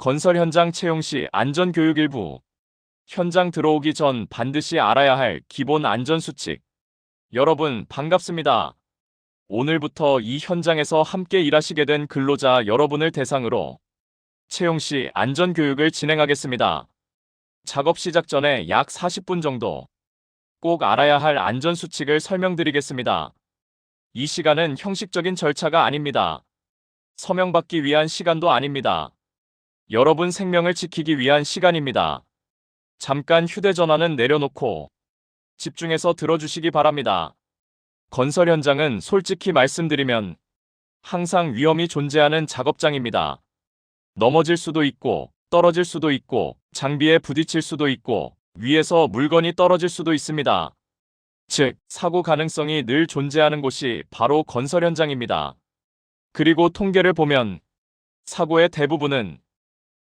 건설 현장 채용 시 안전교육 일부. 현장 들어오기 전 반드시 알아야 할 기본 안전수칙. 여러분, 반갑습니다. 오늘부터 이 현장에서 함께 일하시게 된 근로자 여러분을 대상으로 채용 시 안전교육을 진행하겠습니다. 작업 시작 전에 약 40분 정도 꼭 알아야 할 안전수칙을 설명드리겠습니다. 이 시간은 형식적인 절차가 아닙니다. 서명받기 위한 시간도 아닙니다. 여러분 생명을 지키기 위한 시간입니다. 잠깐 휴대전화는 내려놓고 집중해서 들어주시기 바랍니다. 건설 현장은 솔직히 말씀드리면 항상 위험이 존재하는 작업장입니다. 넘어질 수도 있고, 떨어질 수도 있고, 장비에 부딪힐 수도 있고, 위에서 물건이 떨어질 수도 있습니다. 즉, 사고 가능성이 늘 존재하는 곳이 바로 건설 현장입니다. 그리고 통계를 보면 사고의 대부분은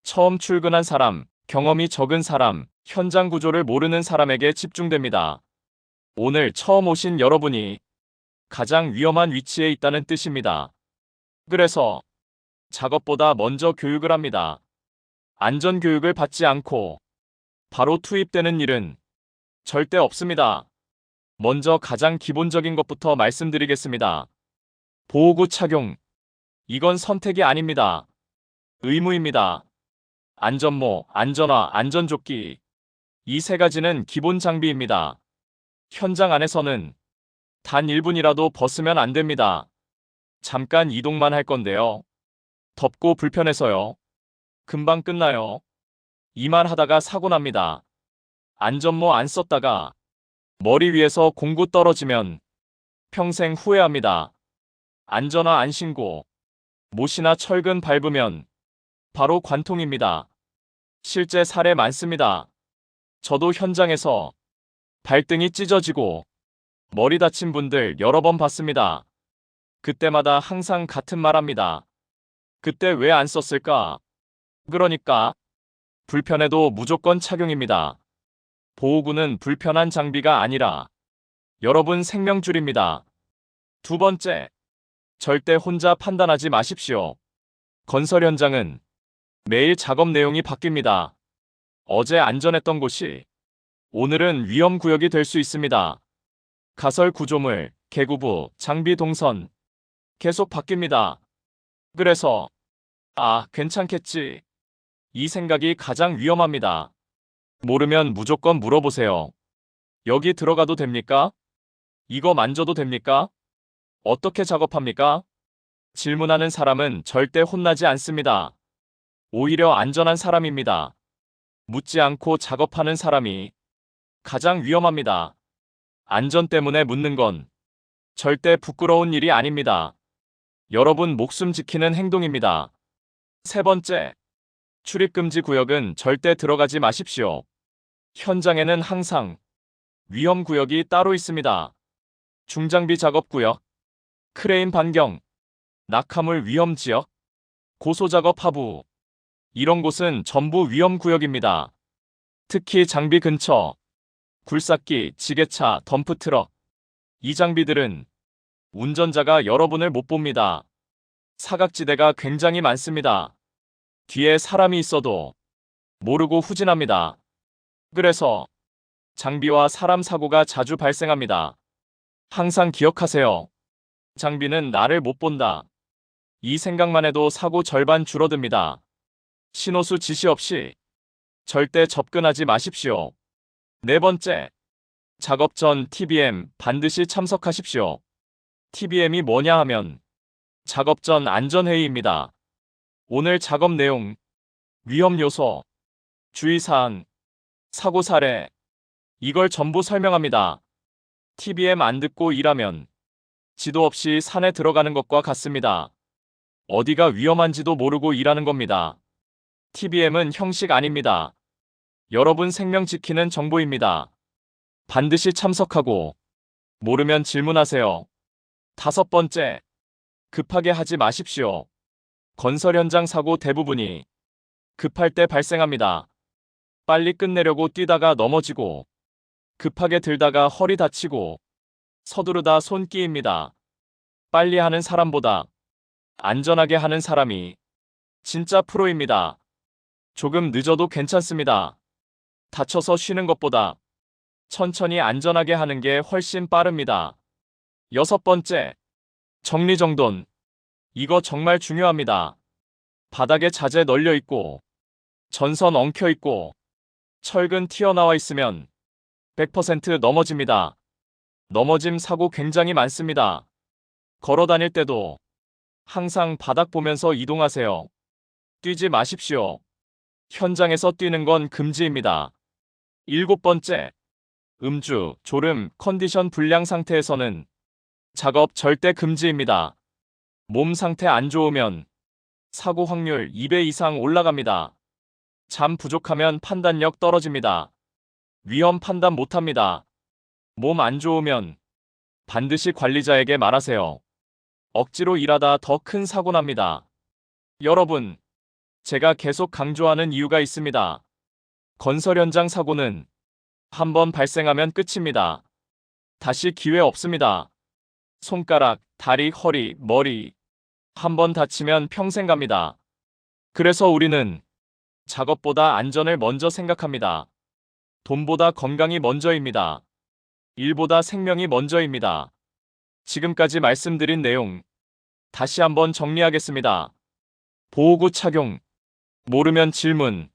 처음 출근한 사람, 경험이 적은 사람, 현장 구조를 모르는 사람에게 집중됩니다. 오늘 처음 오신 여러분이 가장 위험한 위치에 있다는 뜻입니다. 그래서 작업보다 먼저 교육을 합니다. 안전교육을 받지 않고 바로 투입되는 일은 절대 없습니다. 먼저 가장 기본적인 것부터 말씀드리겠습니다. 보호구 착용. 이건 선택이 아닙니다. 의무입니다. 안전모, 안전화, 안전조끼. 이 세 가지는 기본 장비입니다. 현장 안에서는 단 1분이라도 벗으면 안 됩니다. 잠깐 이동만 할 건데요. 덥고 불편해서요. 금방 끝나요. 이만 하다가 사고 납니다. 안전모 안 썼다가 머리 위에서 공구 떨어지면 평생 후회합니다. 안전화 안 신고 못이나 철근 밟으면 바로 관통입니다. 실제 사례 많습니다. 저도 현장에서 발등이 찢어지고 머리 다친 분들 여러 번 봤습니다. 그때마다 항상 같은 말 합니다. 그때 왜 안 썼을까? 그러니까 불편해도 무조건 착용입니다. 보호구는 불편한 장비가 아니라 여러분 생명줄입니다. 두 번째, 절대 혼자 판단하지 마십시오. 건설 현장은 매일 작업 내용이 바뀝니다. 어제 안전했던 곳이 오늘은 위험구역이 될 수 있습니다. 가설 구조물, 개구부, 장비 동선 계속 바뀝니다. 그래서 괜찮겠지. 이 생각이 가장 위험합니다. 모르면 무조건 물어보세요. 여기 들어가도 됩니까? 이거 만져도 됩니까? 어떻게 작업합니까? 질문하는 사람은 절대 혼나지 않습니다. 오히려 안전한 사람입니다. 묻지 않고 작업하는 사람이 가장 위험합니다. 안전 때문에 묻는 건 절대 부끄러운 일이 아닙니다. 여러분 목숨 지키는 행동입니다. 세 번째, 출입금지 구역은 절대 들어가지 마십시오. 현장에는 항상 위험 구역이 따로 있습니다. 중장비 작업 구역, 크레인 반경, 낙하물 위험 지역, 고소작업 하부. 이런 곳은 전부 위험 구역입니다. 특히 장비 근처, 굴삭기, 지게차, 덤프트럭. 이 장비들은 운전자가 여러분을 못 봅니다. 사각지대가 굉장히 많습니다. 뒤에 사람이 있어도 모르고 후진합니다. 그래서 장비와 사람 사고가 자주 발생합니다. 항상 기억하세요. 장비는 나를 못 본다. 이 생각만 해도 사고 절반 줄어듭니다. 신호수 지시 없이 절대 접근하지 마십시오. 네 번째, 작업 전 TBM 반드시 참석하십시오. TBM이 뭐냐 하면 작업 전 안전회의입니다. 오늘 작업 내용, 위험 요소, 주의사항, 사고 사례, 이걸 전부 설명합니다. TBM 안 듣고 일하면 지도 없이 산에 들어가는 것과 같습니다. 어디가 위험한지도 모르고 일하는 겁니다. TBM은 형식 아닙니다. 여러분 생명 지키는 정보입니다. 반드시 참석하고 모르면 질문하세요. 다섯 번째, 급하게 하지 마십시오. 건설 현장 사고 대부분이 급할 때 발생합니다. 빨리 끝내려고 뛰다가 넘어지고 급하게 들다가 허리 다치고 서두르다 손 끼입니다. 빨리 하는 사람보다 안전하게 하는 사람이 진짜 프로입니다. 조금 늦어도 괜찮습니다. 다쳐서 쉬는 것보다 천천히 안전하게 하는 게 훨씬 빠릅니다. 여섯 번째, 정리정돈. 이거 정말 중요합니다. 바닥에 자재 널려 있고, 전선 엉켜 있고, 철근 튀어나와 있으면 100% 넘어집니다. 넘어짐 사고 굉장히 많습니다. 걸어 다닐 때도 항상 바닥 보면서 이동하세요. 뛰지 마십시오. 현장에서 뛰는 건 금지입니다. 일곱 번째, 음주, 졸음, 컨디션 불량 상태에서는 작업 절대 금지입니다. 몸 상태 안 좋으면 사고 확률 2배 이상 올라갑니다. 잠 부족하면 판단력 떨어집니다. 위험 판단 못합니다. 몸 안 좋으면 반드시 관리자에게 말하세요. 억지로 일하다 더 큰 사고 납니다. 여러분, 제가 계속 강조하는 이유가 있습니다. 건설 현장 사고는 한 번 발생하면 끝입니다. 다시 기회 없습니다. 손가락, 다리, 허리, 머리. 한 번 다치면 평생 갑니다. 그래서 우리는 작업보다 안전을 먼저 생각합니다. 돈보다 건강이 먼저입니다. 일보다 생명이 먼저입니다. 지금까지 말씀드린 내용 다시 한번 정리하겠습니다. 보호구 착용, 모르면 질문,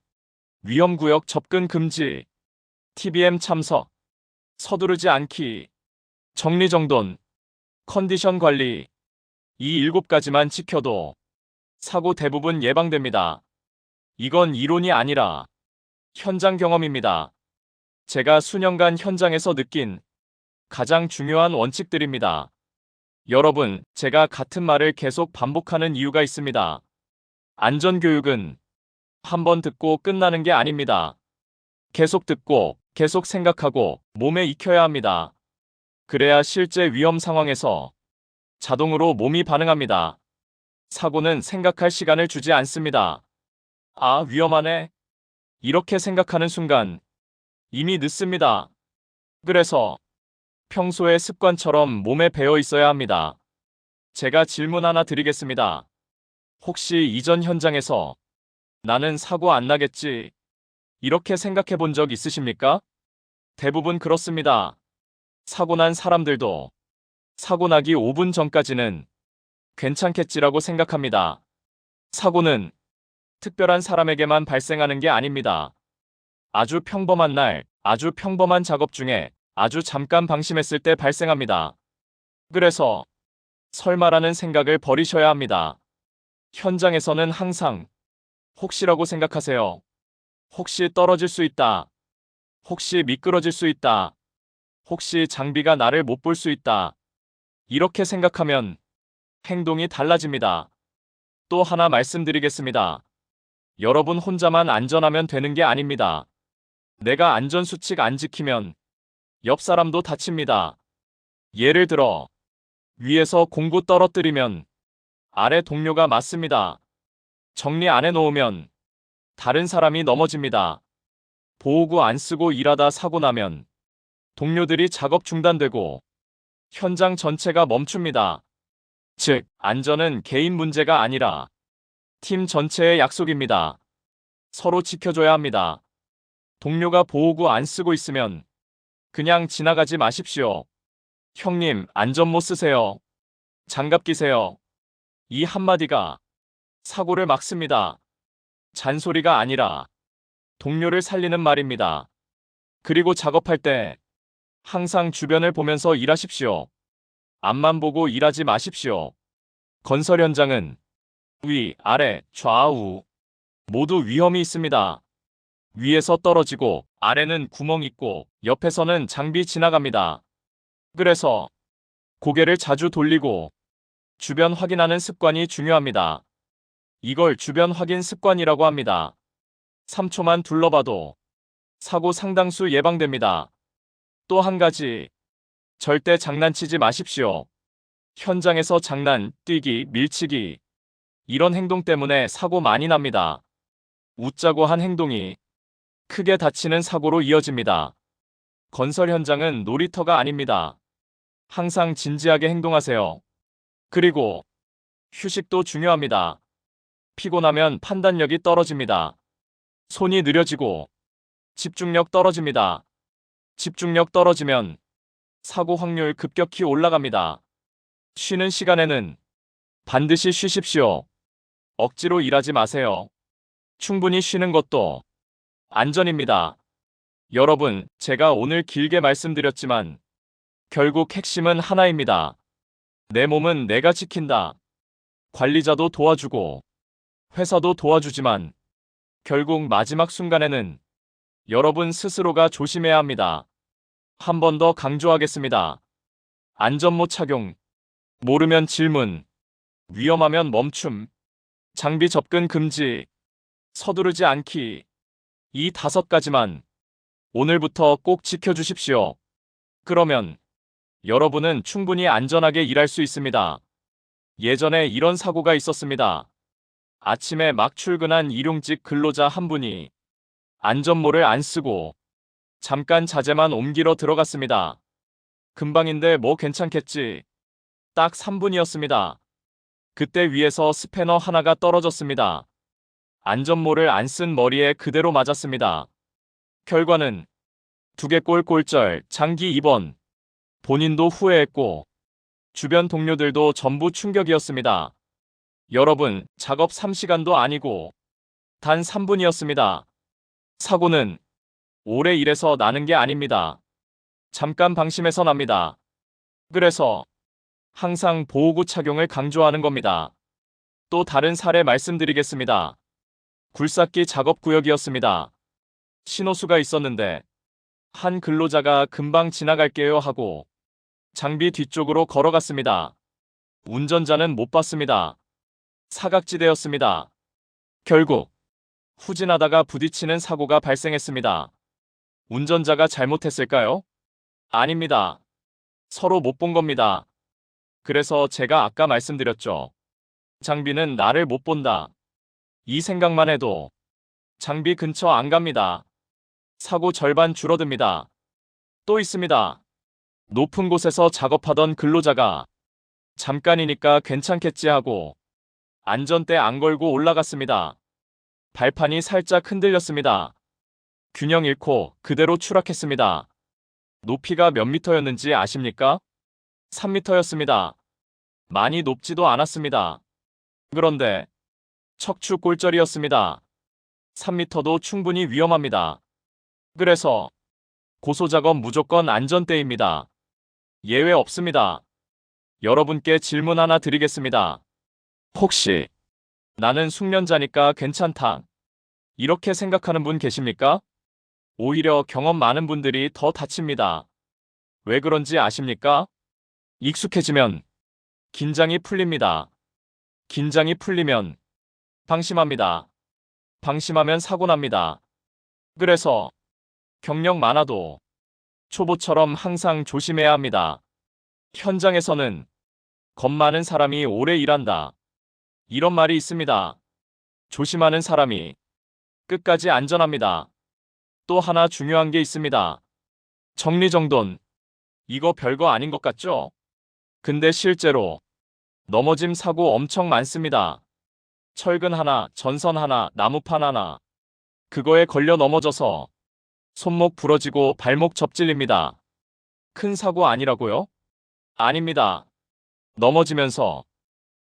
위험구역 접근 금지, TBM 참석, 서두르지 않기, 정리정돈, 컨디션 관리. 이 7가지만 지켜도 사고 대부분 예방됩니다. 이건 이론이 아니라 현장 경험입니다. 제가 수년간 현장에서 느낀 가장 중요한 원칙들입니다. 여러분, 제가 같은 말을 계속 반복하는 이유가 있습니다. 안전교육은 한 번 듣고 끝나는 게 아닙니다. 계속 듣고, 계속 생각하고, 몸에 익혀야 합니다. 그래야 실제 위험 상황에서 자동으로 몸이 반응합니다. 사고는 생각할 시간을 주지 않습니다. 아, 위험하네. 이렇게 생각하는 순간 이미 늦습니다. 그래서 평소의 습관처럼 몸에 배어 있어야 합니다. 제가 질문 하나 드리겠습니다. 혹시 이전 현장에서 나는 사고 안 나겠지? 이렇게 생각해 본 적 있으십니까? 대부분 그렇습니다. 사고 난 사람들도 사고 나기 5분 전까지는 괜찮겠지라고 생각합니다. 사고는 특별한 사람에게만 발생하는 게 아닙니다. 아주 평범한 날, 아주 평범한 작업 중에 아주 잠깐 방심했을 때 발생합니다. 그래서 설마라는 생각을 버리셔야 합니다. 현장에서는 항상 혹시라고 생각하세요. 혹시 떨어질 수 있다. 혹시 미끄러질 수 있다. 혹시 장비가 나를 못 볼 수 있다. 이렇게 생각하면 행동이 달라집니다. 또 하나 말씀드리겠습니다. 여러분 혼자만 안전하면 되는 게 아닙니다. 내가 안전수칙 안 지키면 옆 사람도 다칩니다. 예를 들어, 위에서 공구 떨어뜨리면 아래 동료가 맞습니다. 정리 안 해놓으면 다른 사람이 넘어집니다. 보호구 안 쓰고 일하다 사고 나면 동료들이 작업 중단되고 현장 전체가 멈춥니다. 즉, 안전은 개인 문제가 아니라 팀 전체의 약속입니다. 서로 지켜줘야 합니다. 동료가 보호구 안 쓰고 있으면 그냥 지나가지 마십시오. 형님, 안전모 쓰세요. 장갑 끼세요. 이 한마디가 사고를 막습니다. 잔소리가 아니라 동료를 살리는 말입니다. 그리고 작업할 때 항상 주변을 보면서 일하십시오. 앞만 보고 일하지 마십시오. 건설 현장은 위, 아래, 좌우 모두 위험이 있습니다. 위에서 떨어지고 아래는 구멍 있고 옆에서는 장비 지나갑니다. 그래서 고개를 자주 돌리고 주변 확인하는 습관이 중요합니다. 이걸 주변 확인 습관이라고 합니다. 3초만 둘러봐도 사고 상당수 예방됩니다. 또 한 가지, 절대 장난치지 마십시오. 현장에서 장난, 뛰기, 밀치기 이런 행동 때문에 사고 많이 납니다. 웃자고 한 행동이 크게 다치는 사고로 이어집니다. 건설 현장은 놀이터가 아닙니다. 항상 진지하게 행동하세요. 그리고 휴식도 중요합니다. 피곤하면 판단력이 떨어집니다. 손이 느려지고 집중력 떨어집니다. 집중력 떨어지면 사고 확률 급격히 올라갑니다. 쉬는 시간에는 반드시 쉬십시오. 억지로 일하지 마세요. 충분히 쉬는 것도 안전입니다. 여러분, 제가 오늘 길게 말씀드렸지만 결국 핵심은 하나입니다. 내 몸은 내가 지킨다. 관리자도 도와주고 회사도 도와주지만 결국 마지막 순간에는 여러분 스스로가 조심해야 합니다. 한 번 더 강조하겠습니다. 안전모 착용, 모르면 질문, 위험하면 멈춤, 장비 접근 금지, 서두르지 않기. 이 5가지만 오늘부터 꼭 지켜주십시오. 그러면 여러분은 충분히 안전하게 일할 수 있습니다. 예전에 이런 사고가 있었습니다. 아침에 막 출근한 일용직 근로자 한 분이 안전모를 안 쓰고 잠깐 자재만 옮기러 들어갔습니다. 금방인데 뭐 괜찮겠지. 딱 3분이었습니다. 그때 위에서 스패너 하나가 떨어졌습니다. 안전모를 안 쓴 머리에 그대로 맞았습니다. 결과는 두개골 골절, 장기 입원. 본인도 후회했고 주변 동료들도 전부 충격이었습니다. 여러분, 작업 3시간도 아니고 단 3분이었습니다. 사고는 오래 일해서 나는 게 아닙니다. 잠깐 방심해서 납니다. 그래서 항상 보호구 착용을 강조하는 겁니다. 또 다른 사례 말씀드리겠습니다. 굴삭기 작업 구역이었습니다. 신호수가 있었는데 한 근로자가 금방 지나갈게요 하고 장비 뒤쪽으로 걸어갔습니다. 운전자는 못 봤습니다. 사각지대였습니다. 결국 후진하다가 부딪히는 사고가 발생했습니다. 운전자가 잘못했을까요? 아닙니다. 서로 못 본 겁니다. 그래서 제가 아까 말씀드렸죠. 장비는 나를 못 본다. 이 생각만 해도 장비 근처 안 갑니다. 사고 절반 줄어듭니다. 또 있습니다. 높은 곳에서 작업하던 근로자가 잠깐이니까 괜찮겠지 하고 안전대 안 걸고 올라갔습니다. 발판이 살짝 흔들렸습니다. 균형 잃고 그대로 추락했습니다. 높이가 몇 미터였는지 아십니까? 3미터였습니다. 많이 높지도 않았습니다. 그런데 척추 골절이었습니다. 3미터도 충분히 위험합니다. 그래서 고소작업 무조건 안전대입니다. 예외 없습니다. 여러분께 질문 하나 드리겠습니다. 혹시 나는 숙련자니까 괜찮다. 이렇게 생각하는 분 계십니까? 오히려 경험 많은 분들이 더 다칩니다. 왜 그런지 아십니까? 익숙해지면 긴장이 풀립니다. 긴장이 풀리면 방심합니다. 방심하면 사고 납니다. 그래서 경력 많아도 초보처럼 항상 조심해야 합니다. 현장에서는 겁 많은 사람이 오래 일한다. 이런 말이 있습니다. 조심하는 사람이 끝까지 안전합니다. 또 하나 중요한 게 있습니다. 정리정돈. 이거 별거 아닌 것 같죠? 근데 실제로 넘어짐 사고 엄청 많습니다. 철근 하나, 전선 하나, 나무판 하나. 그거에 걸려 넘어져서 손목 부러지고 발목 접질립니다. 큰 사고 아니라고요? 아닙니다. 넘어지면서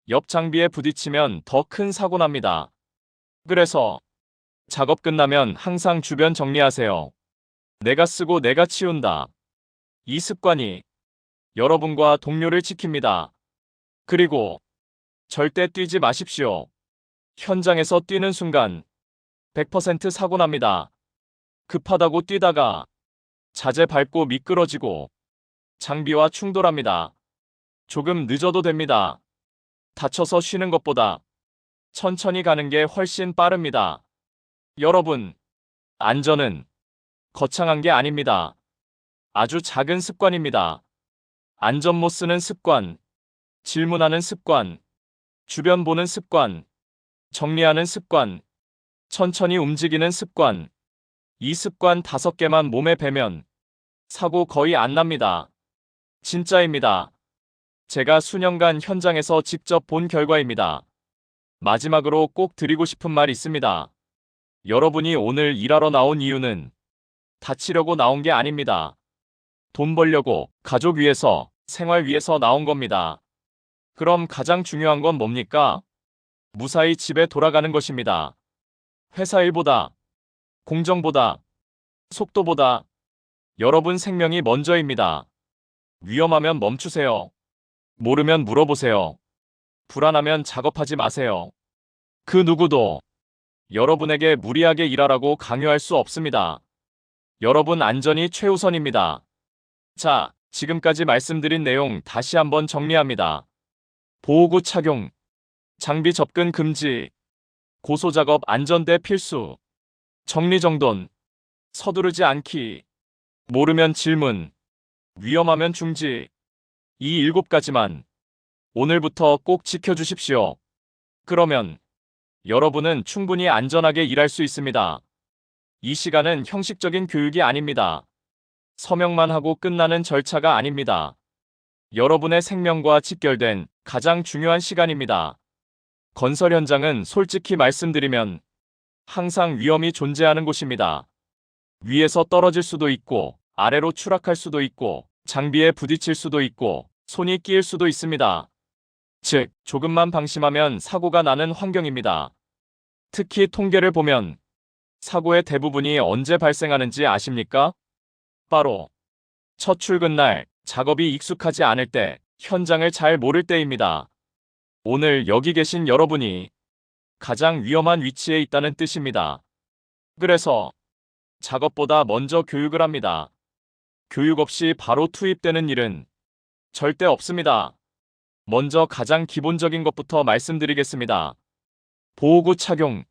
옆 장비에 부딪히면 더 큰 사고 납니다. 그래서 작업 끝나면 항상 주변 정리하세요. 내가 쓰고 내가 치운다. 이 습관이 여러분과 동료를 지킵니다. 그리고 절대 뛰지 마십시오. 현장에서 뛰는 순간 100% 사고 납니다. 급하다고 뛰다가 자재 밟고 미끄러지고 장비와 충돌합니다. 조금 늦어도 됩니다. 다쳐서 쉬는 것보다 천천히 가는 게 훨씬 빠릅니다. 여러분, 안전은 거창한 게 아닙니다. 아주 작은 습관입니다. 안전모 쓰는 습관, 질문하는 습관, 주변 보는 습관, 정리하는 습관, 천천히 움직이는 습관. 이 습관 5개만 몸에 배면 사고 거의 안 납니다. 진짜입니다. 제가 수년간 현장에서 직접 본 결과입니다. 마지막으로 꼭 드리고 싶은 말 있습니다. 여러분이 오늘 일하러 나온 이유는 다치려고 나온 게 아닙니다. 돈 벌려고, 가족 위해서, 생활 위해서 나온 겁니다. 그럼 가장 중요한 건 뭡니까? 무사히 집에 돌아가는 것입니다. 회사 일보다, 공정보다, 속도보다 여러분 생명이 먼저입니다. 위험하면 멈추세요. 모르면 물어보세요. 불안하면 작업하지 마세요. 그 누구도 여러분에게 무리하게 일하라고 강요할 수 없습니다. 여러분 안전이 최우선입니다. 자, 지금까지 말씀드린 내용 다시 한번 정리합니다. 보호구 착용, 장비 접근 금지, 고소작업 안전대 필수, 정리정돈, 서두르지 않기, 모르면 질문, 위험하면 중지. 이 7가지만 오늘부터 꼭 지켜주십시오. 그러면 여러분은 충분히 안전하게 일할 수 있습니다. 이 시간은 형식적인 교육이 아닙니다. 서명만 하고 끝나는 절차가 아닙니다. 여러분의 생명과 직결된 가장 중요한 시간입니다. 건설 현장은 솔직히 말씀드리면 항상 위험이 존재하는 곳입니다. 위에서 떨어질 수도 있고, 아래로 추락할 수도 있고, 장비에 부딪힐 수도 있고, 손이 끼일 수도 있습니다. 즉, 조금만 방심하면 사고가 나는 환경입니다. 특히 통계를 보면 사고의 대부분이 언제 발생하는지 아십니까? 바로 첫 출근 날, 작업이 익숙하지 않을 때, 현장을 잘 모를 때입니다. 오늘 여기 계신 여러분이 가장 위험한 위치에 있다는 뜻입니다. 그래서 작업보다 먼저 교육을 합니다. 교육 없이 바로 투입되는 일은 절대 없습니다. 먼저 가장 기본적인 것부터 말씀드리겠습니다. 보호구 착용.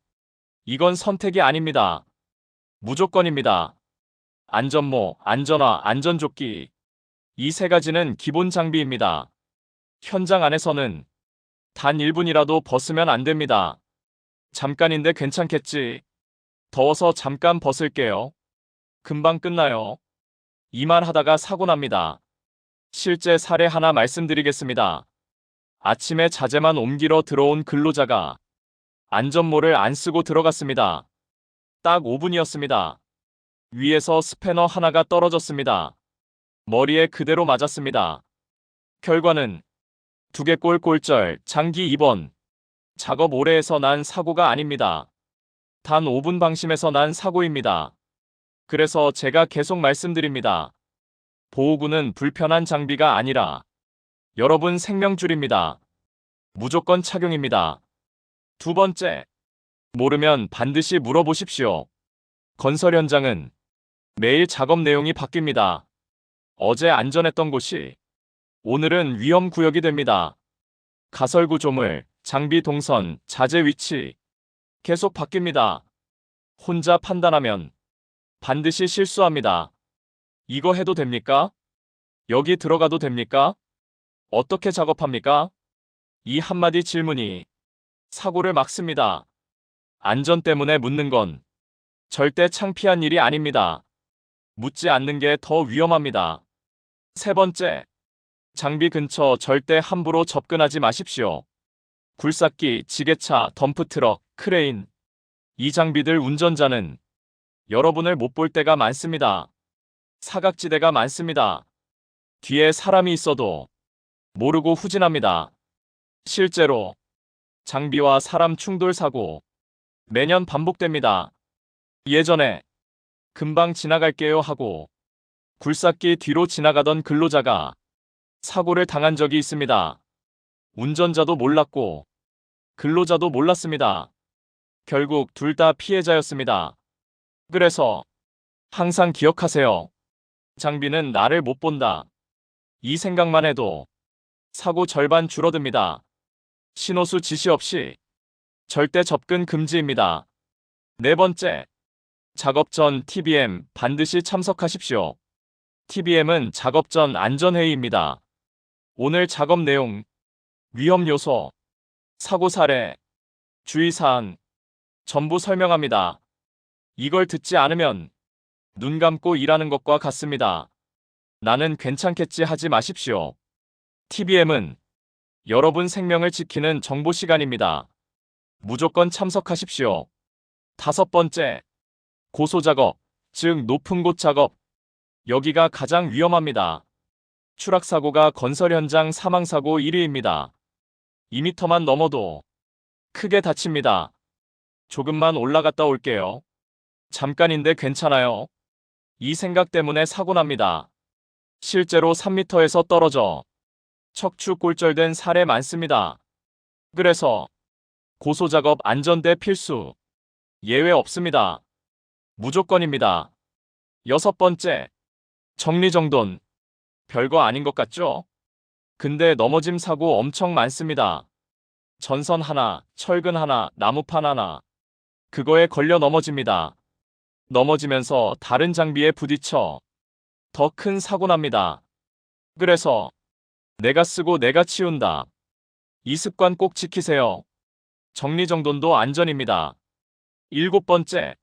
이건 선택이 아닙니다. 무조건입니다. 안전모, 안전화, 안전조끼. 이 3가지는 기본 장비입니다. 현장 안에서는 단 1분이라도 벗으면 안 됩니다. 잠깐인데 괜찮겠지. 더워서 잠깐 벗을게요. 금방 끝나요. 이만 하다가 사고 납니다. 실제 사례 하나 말씀드리겠습니다. 아침에 자재만 옮기러 들어온 근로자가 안전모를 안 쓰고 들어갔습니다. 딱 5분이었습니다. 위에서 스패너 하나가 떨어졌습니다. 머리에 그대로 맞았습니다. 결과는 두개골 골절, 장기 입원. 작업 오래 해서 난 사고가 아닙니다. 단 5분 방심해서 난 사고입니다. 그래서 제가 계속 말씀드립니다. 보호구는 불편한 장비가 아니라 여러분 생명줄입니다. 무조건 착용입니다. 2번째, 모르면 반드시 물어보십시오. 건설 현장은 매일 작업 내용이 바뀝니다. 어제 안전했던 곳이 오늘은 위험 구역이 됩니다. 가설 구조물, 장비 동선, 자재 위치 계속 바뀝니다. 혼자 판단하면 반드시 실수합니다. 이거 해도 됩니까? 여기 들어가도 됩니까? 어떻게 작업합니까? 이 한마디 질문이 사고를 막습니다. 안전 때문에 묻는 건 절대 창피한 일이 아닙니다. 묻지 않는 게 더 위험합니다. 3번째, 장비 근처 절대 함부로 접근하지 마십시오. 굴삭기, 지게차, 덤프트럭, 크레인. 이 장비들 운전자는 여러분을 못 볼 때가 많습니다. 사각지대가 많습니다. 뒤에 사람이 있어도 모르고 후진합니다. 실제로 장비와 사람 충돌 사고 매년 반복됩니다. 예전에 금방 지나갈게요 하고 굴삭기 뒤로 지나가던 근로자가 사고를 당한 적이 있습니다. 운전자도 몰랐고 근로자도 몰랐습니다. 결국 둘 다 피해자였습니다. 그래서 항상 기억하세요. 장비는 나를 못 본다. 이 생각만 해도 사고 절반 줄어듭니다. 신호수 지시 없이 절대 접근 금지입니다. 4번째, 작업 전 TBM 반드시 참석하십시오. TBM은 작업 전 안전회의입니다. 오늘 작업 내용, 위험 요소, 사고 사례, 주의사항 전부 설명합니다. 이걸 듣지 않으면 눈 감고 일하는 것과 같습니다. 나는 괜찮겠지 하지 마십시오. TBM은 여러분 생명을 지키는 정보 시간입니다. 무조건 참석하십시오. 다섯 번째, 고소작업, 즉 높은 곳 작업. 여기가 가장 위험합니다. 추락사고가 건설 현장 사망사고 1위입니다. 2m만 넘어도 크게 다칩니다. 조금만 올라갔다 올게요. 잠깐인데 괜찮아요. 이 생각 때문에 사고 납니다. 실제로 3m에서 떨어져 척추 골절된 사례 많습니다. 그래서 고소작업 안전대 필수. 예외 없습니다. 무조건입니다. 여섯 번째, 정리정돈. 별거 아닌 것 같죠? 근데 넘어짐 사고 엄청 많습니다. 전선 하나, 철근 하나, 나무판 하나. 그거에 걸려 넘어집니다. 넘어지면서 다른 장비에 부딪혀 더 큰 사고 납니다. 그래서 내가 쓰고 내가 치운다. 이 습관 꼭 지키세요. 정리정돈도 안전입니다. 일곱 번째,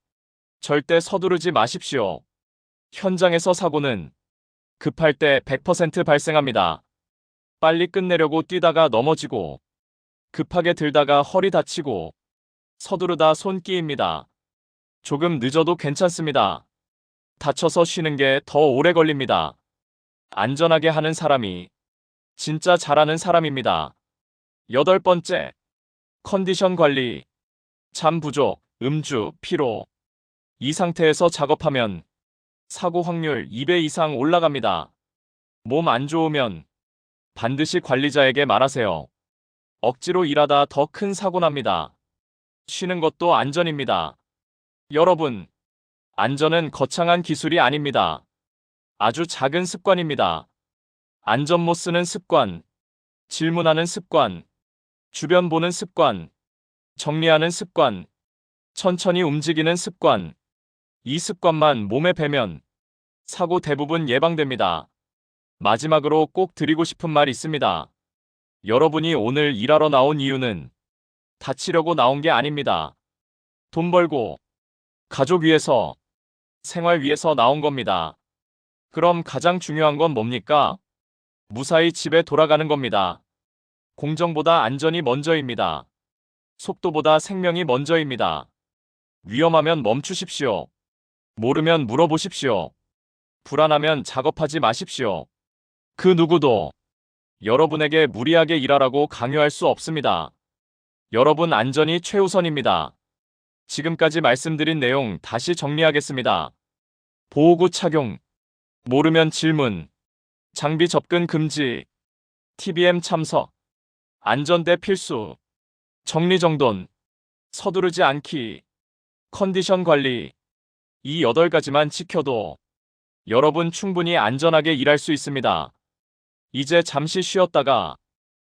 절대 서두르지 마십시오. 현장에서 사고는 급할 때 100% 발생합니다. 빨리 끝내려고 뛰다가 넘어지고, 급하게 들다가 허리 다치고, 서두르다 손 끼입니다. 조금 늦어도 괜찮습니다. 다쳐서 쉬는 게 더 오래 걸립니다. 안전하게 하는 사람이 진짜 잘하는 사람입니다. 여덟 번째, 컨디션 관리. 잠 부족, 음주, 피로. 이 상태에서 작업하면 사고 확률 2배 이상 올라갑니다. 몸 안 좋으면 반드시 관리자에게 말하세요. 억지로 일하다 더 큰 사고 납니다. 쉬는 것도 안전입니다. 여러분, 안전은 거창한 기술이 아닙니다. 아주 작은 습관입니다. 안전 못 쓰는 습관, 질문하는 습관, 주변 보는 습관, 정리하는 습관, 천천히 움직이는 습관. 이 습관만 몸에 배면 사고 대부분 예방됩니다. 마지막으로 꼭 드리고 싶은 말 있습니다. 여러분이 오늘 일하러 나온 이유는 다치려고 나온 게 아닙니다. 돈 벌고, 가족 위해서, 생활 위해서 나온 겁니다. 그럼 가장 중요한 건 뭡니까? 무사히 집에 돌아가는 겁니다. 공정보다 안전이 먼저입니다. 속도보다 생명이 먼저입니다. 위험하면 멈추십시오. 모르면 물어보십시오. 불안하면 작업하지 마십시오. 그 누구도 여러분에게 무리하게 일하라고 강요할 수 없습니다. 여러분 안전이 최우선입니다. 지금까지 말씀드린 내용 다시 정리하겠습니다. 보호구 착용, 모르면 질문, 장비 접근 금지, TBM 참석, 안전대 필수, 정리정돈, 서두르지 않기, 컨디션 관리. 이 8가지만 지켜도 여러분 충분히 안전하게 일할 수 있습니다. 이제 잠시 쉬었다가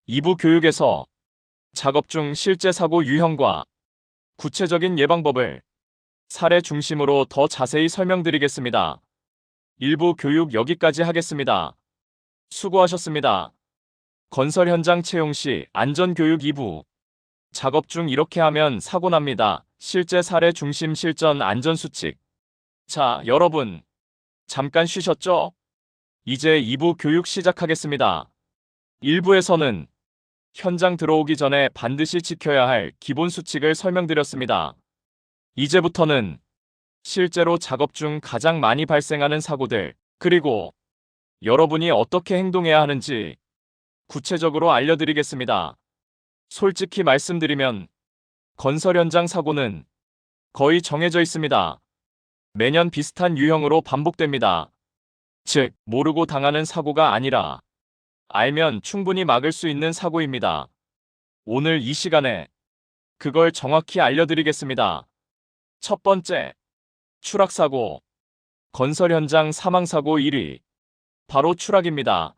2부 교육에서 작업 중 실제 사고 유형과 구체적인 예방법을 사례 중심으로 더 자세히 설명드리겠습니다. 1부 교육 여기까지 하겠습니다. 수고하셨습니다. 건설 현장 채용 시 안전교육 2부. 작업 중 이렇게 하면 사고 납니다. 실제 사례 중심 실전 안전수칙. 자, 여러분. 잠깐 쉬셨죠? 이제 2부 교육 시작하겠습니다. 1부에서는 현장 들어오기 전에 반드시 지켜야 할 기본 수칙을 설명드렸습니다. 이제부터는 실제로 작업 중 가장 많이 발생하는 사고들, 그리고 여러분이 어떻게 행동해야 하는지 구체적으로 알려드리겠습니다. 솔직히 말씀드리면 건설 현장 사고는 거의 정해져 있습니다. 매년 비슷한 유형으로 반복됩니다. 즉, 모르고 당하는 사고가 아니라 알면 충분히 막을 수 있는 사고입니다. 오늘 이 시간에 그걸 정확히 알려드리겠습니다. 첫 번째, 추락사고. 건설 현장 사망사고 1위. 바로 추락입니다.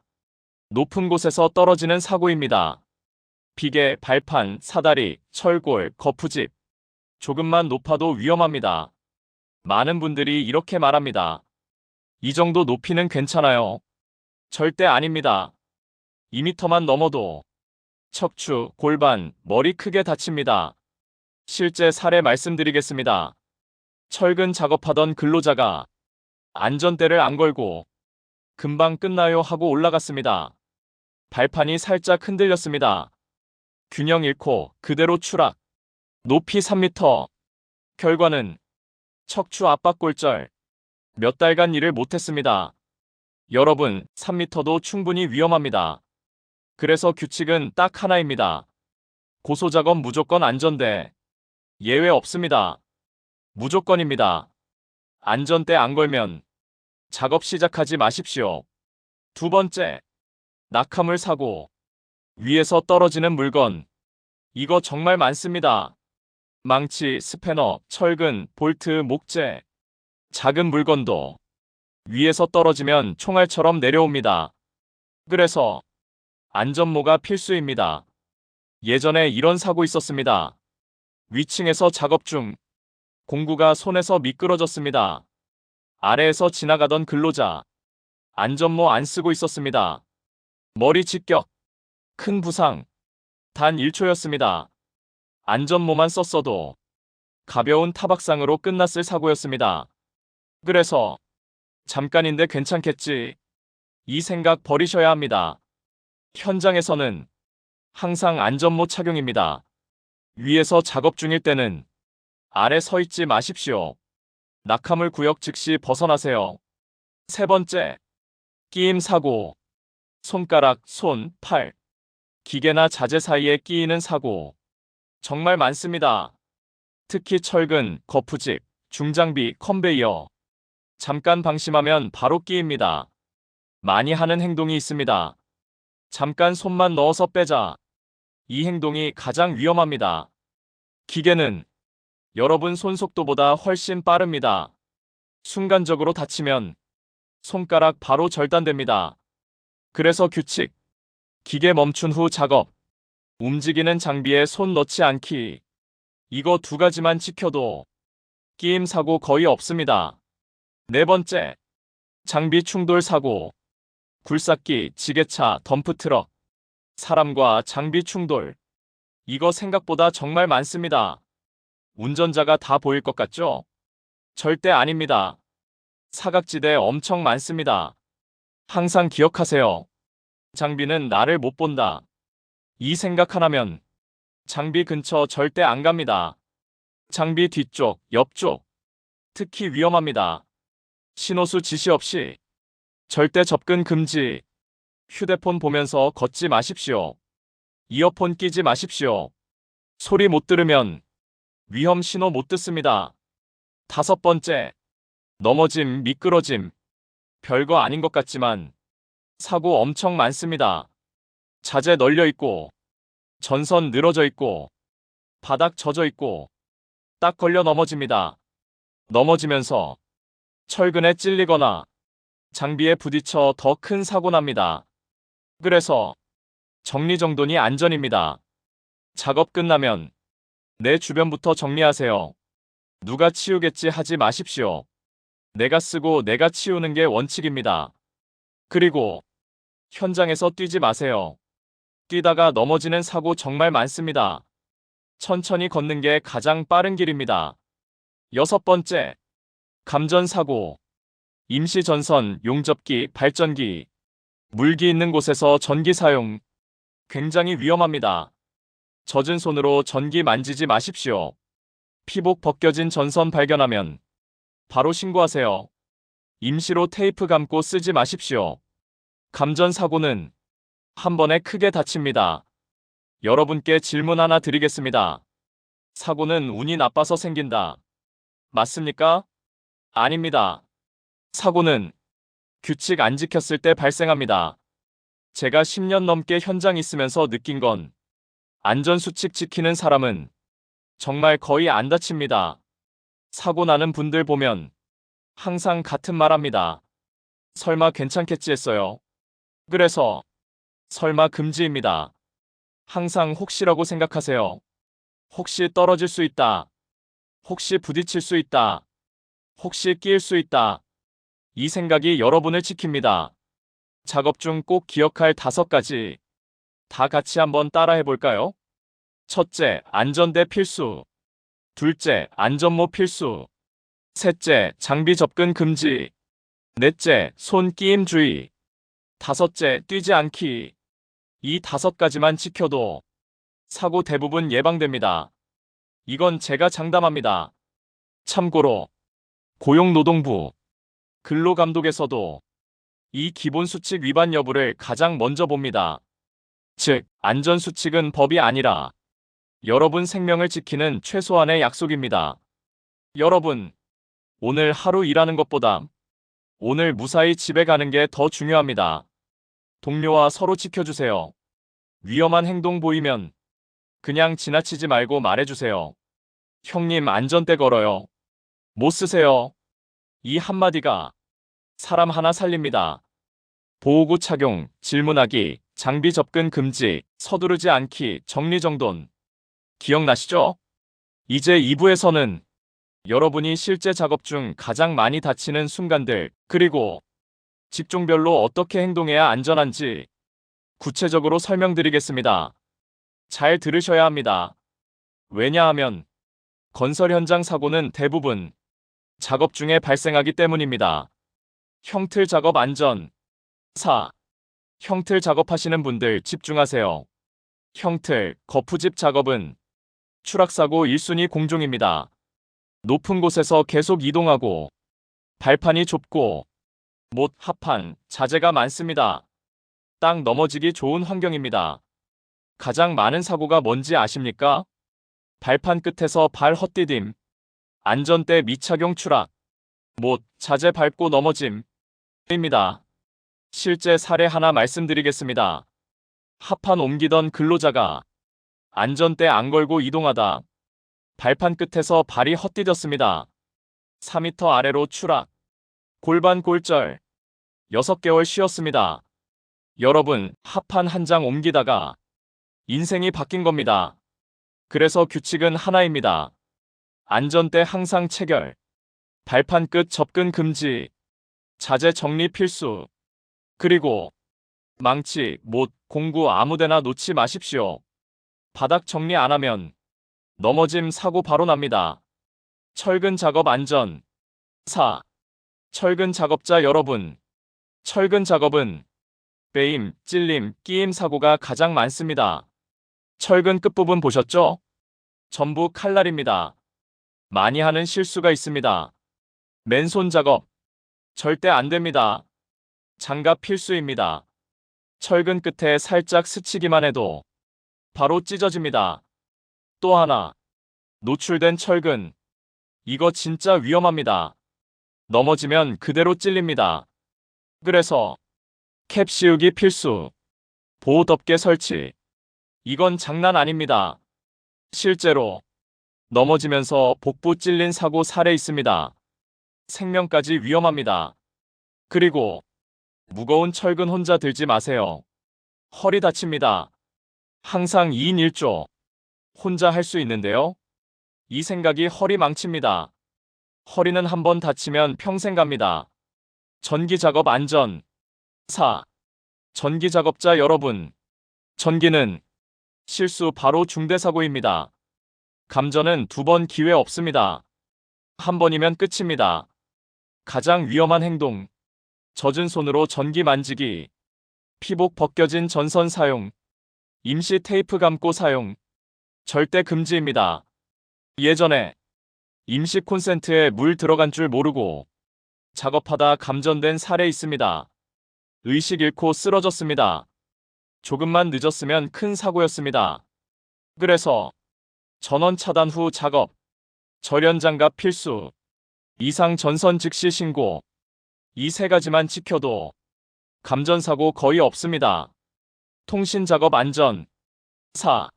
높은 곳에서 떨어지는 사고입니다. 비계, 발판, 사다리, 철골, 거푸집. 조금만 높아도 위험합니다. 많은 분들이 이렇게 말합니다. 이 정도 높이는 괜찮아요. 절대 아닙니다. 2m만 넘어도 척추, 골반, 머리 크게 다칩니다. 실제 사례 말씀드리겠습니다. 철근 작업하던 근로자가 안전대를 안 걸고 금방 끝나요 하고 올라갔습니다. 발판이 살짝 흔들렸습니다. 균형 잃고 그대로 추락. 높이 3m. 결과는 척추 압박 골절. 몇 달간 일을 못했습니다. 여러분, 3m도 충분히 위험합니다. 그래서 규칙은 딱 하나입니다. 고소작업 무조건 안전대. 예외 없습니다. 무조건입니다. 안전대 안 걸면 작업 시작하지 마십시오. 두 번째, 낙하물 사고. 위에서 떨어지는 물건. 이거 정말 많습니다. 망치, 스패너, 철근, 볼트, 목재. 작은 물건도 위에서 떨어지면 총알처럼 내려옵니다. 그래서 안전모가 필수입니다. 예전에 이런 사고 있었습니다. 위층에서 작업 중 공구가 손에서 미끄러졌습니다. 아래에서 지나가던 근로자 안전모 안 쓰고 있었습니다. 머리 직격, 큰 부상, 단 1초였습니다. 안전모만 썼어도 가벼운 타박상으로 끝났을 사고였습니다. 그래서 잠깐인데 괜찮겠지. 이 생각 버리셔야 합니다. 현장에서는 항상 안전모 착용입니다. 위에서 작업 중일 때는 아래 서 있지 마십시오. 낙하물 구역 즉시 벗어나세요. 세 번째, 끼임 사고. 손가락, 손, 팔, 기계나 자재 사이에 끼이는 사고. 정말 많습니다. 특히 철근, 거푸집, 중장비, 컨베이어. 잠깐 방심하면 바로 끼입니다. 많이 하는 행동이 있습니다. 잠깐 손만 넣어서 빼자. 이 행동이 가장 위험합니다. 기계는 여러분 손 속도보다 훨씬 빠릅니다. 순간적으로 다치면 손가락 바로 절단됩니다. 그래서 규칙, 기계 멈춘 후 작업, 움직이는 장비에 손 넣지 않기. 이거 두 가지만 지켜도 끼임 사고 거의 없습니다. 네 번째, 장비 충돌 사고. 굴삭기, 지게차, 덤프트럭, 사람과 장비 충돌. 이거 생각보다 정말 많습니다. 운전자가 다 보일 것 같죠? 절대 아닙니다. 사각지대 엄청 많습니다. 항상 기억하세요. 장비는 나를 못 본다. 이 생각 하나면 장비 근처 절대 안 갑니다. 장비 뒤쪽, 옆쪽. 특히 위험합니다. 신호수 지시 없이 절대 접근 금지. 휴대폰 보면서 걷지 마십시오. 이어폰 끼지 마십시오. 소리 못 들으면 위험 신호 못 듣습니다. 다섯 번째, 넘어짐, 미끄러짐. 별거 아닌 것 같지만 사고 엄청 많습니다. 자재 널려 있고, 전선 늘어져 있고, 바닥 젖어 있고, 딱 걸려 넘어집니다. 넘어지면서 철근에 찔리거나 장비에 부딪혀 더 큰 사고 납니다. 그래서 정리정돈이 안전입니다. 작업 끝나면 내 주변부터 정리하세요. 누가 치우겠지 하지 마십시오. 내가 쓰고 내가 치우는 게 원칙입니다. 그리고 현장에서 뛰지 마세요. 뛰다가 넘어지는 사고 정말 많습니다. 천천히 걷는 게 가장 빠른 길입니다. 여섯 번째, 감전사고. 임시 전선, 용접기, 발전기, 물기 있는 곳에서 전기 사용. 굉장히 위험합니다. 젖은 손으로 전기 만지지 마십시오. 피복 벗겨진 전선 발견하면 바로 신고하세요. 임시로 테이프 감고 쓰지 마십시오. 감전 사고는 한 번에 크게 다칩니다. 여러분께 질문 하나 드리겠습니다. 사고는 운이 나빠서 생긴다. 맞습니까? 아닙니다. 사고는 규칙 안 지켰을 때 발생합니다. 제가 10년 넘게 현장 있으면서 느낀 건 안전수칙 지키는 사람은 정말 거의 안 다칩니다. 사고 나는 분들 보면 항상 같은 말 합니다. 설마 괜찮겠지 했어요. 그래서 설마 금지입니다. 항상 혹시라고 생각하세요. 혹시 떨어질 수 있다. 혹시 부딪힐 수 있다. 혹시 끼일 수 있다. 이 생각이 여러분을 지킵니다. 작업 중 꼭 기억할 5가지. 다 같이 한번 따라해 볼까요? 첫째, 안전대 필수. 둘째, 안전모 필수. 셋째, 장비 접근 금지. 넷째, 손 끼임 주의. 다섯째, 뛰지 않기. 이 5가지만 지켜도 사고 대부분 예방됩니다. 이건 제가 장담합니다. 참고로 고용노동부 근로감독에서도 이 기본수칙 위반 여부를 가장 먼저 봅니다. 즉, 안전수칙은 법이 아니라 여러분 생명을 지키는 최소한의 약속입니다. 여러분, 오늘 하루 일하는 것보다 오늘 무사히 집에 가는 게 더 중요합니다. 동료와 서로 지켜주세요. 위험한 행동 보이면 그냥 지나치지 말고 말해주세요. 형님 안전대 걸어요. 못 쓰세요. 이 한마디가 사람 하나 살립니다. 보호구 착용, 질문하기, 장비 접근 금지, 서두르지 않기, 정리정돈. 기억나시죠? 이제 2부에서는 여러분이 실제 작업 중 가장 많이 다치는 순간들, 그리고 직종별로 어떻게 행동해야 안전한지 구체적으로 설명드리겠습니다. 잘 들으셔야 합니다. 왜냐하면 건설 현장 사고는 대부분 작업 중에 발생하기 때문입니다. 형틀 작업 안전. 4. 형틀 작업하시는 분들 집중하세요. 형틀, 거푸집 작업은 추락사고 1순위 공종입니다. 높은 곳에서 계속 이동하고 발판이 좁고 못, 합판, 자재가 많습니다. 땅 넘어지기 좋은 환경입니다. 가장 많은 사고가 뭔지 아십니까? 발판 끝에서 발 헛디딤, 안전대 미착용 추락, 못, 자재 밟고 넘어짐입니다. 실제 사례 하나 말씀드리겠습니다. 합판 옮기던 근로자가 안전대 안 걸고 이동하다 발판 끝에서 발이 헛디뎠습니다. 4m 아래로 추락, 골반 골절, 6개월 쉬었습니다. 여러분, 합판 한 장 옮기다가 인생이 바뀐 겁니다. 그래서 규칙은 하나입니다. 안전대 항상 체결, 발판 끝 접근 금지, 자재 정리 필수, 그리고 망치, 못, 공구 아무데나 놓지 마십시오. 바닥 정리 안 하면 넘어짐 사고 바로 납니다. 철근 작업 안전. 4. 철근 작업자 여러분, 철근 작업은 빼임, 찔림, 끼임 사고가 가장 많습니다. 철근 끝부분 보셨죠? 전부 칼날입니다. 많이 하는 실수가 있습니다. 맨손 작업. 절대 안 됩니다. 장갑 필수입니다. 철근 끝에 살짝 스치기만 해도 바로 찢어집니다. 또 하나, 노출된 철근. 이거 진짜 위험합니다. 넘어지면 그대로 찔립니다. 그래서 캡 씌우기 필수. 보호 덮개 설치. 이건 장난 아닙니다. 실제로 넘어지면서 복부 찔린 사고 사례 있습니다. 생명까지 위험합니다. 그리고 무거운 철근 혼자 들지 마세요. 허리 다칩니다. 항상 2인 1조. 혼자 할 수 있는데요. 이 생각이 허리 망칩니다. 허리는 한번 다치면 평생 갑니다. 전기 작업 안전. 4. 전기 작업자 여러분, 전기는 실수 바로 중대사고입니다. 감전은 2번 기회 없습니다. 한 번이면 끝입니다. 가장 위험한 행동. 젖은 손으로 전기 만지기, 피복 벗겨진 전선 사용, 임시 테이프 감고 사용, 절대 금지입니다. 예전에 임시 콘센트에 물 들어간 줄 모르고 작업하다 감전된 사례 있습니다. 의식 잃고 쓰러졌습니다. 조금만 늦었으면 큰 사고였습니다. 그래서 전원 차단 후 작업, 절연장갑 필수, 이상 전선 즉시 신고, 이 3가지만 지켜도 감전사고 거의 없습니다. 통신 작업 안전. 4.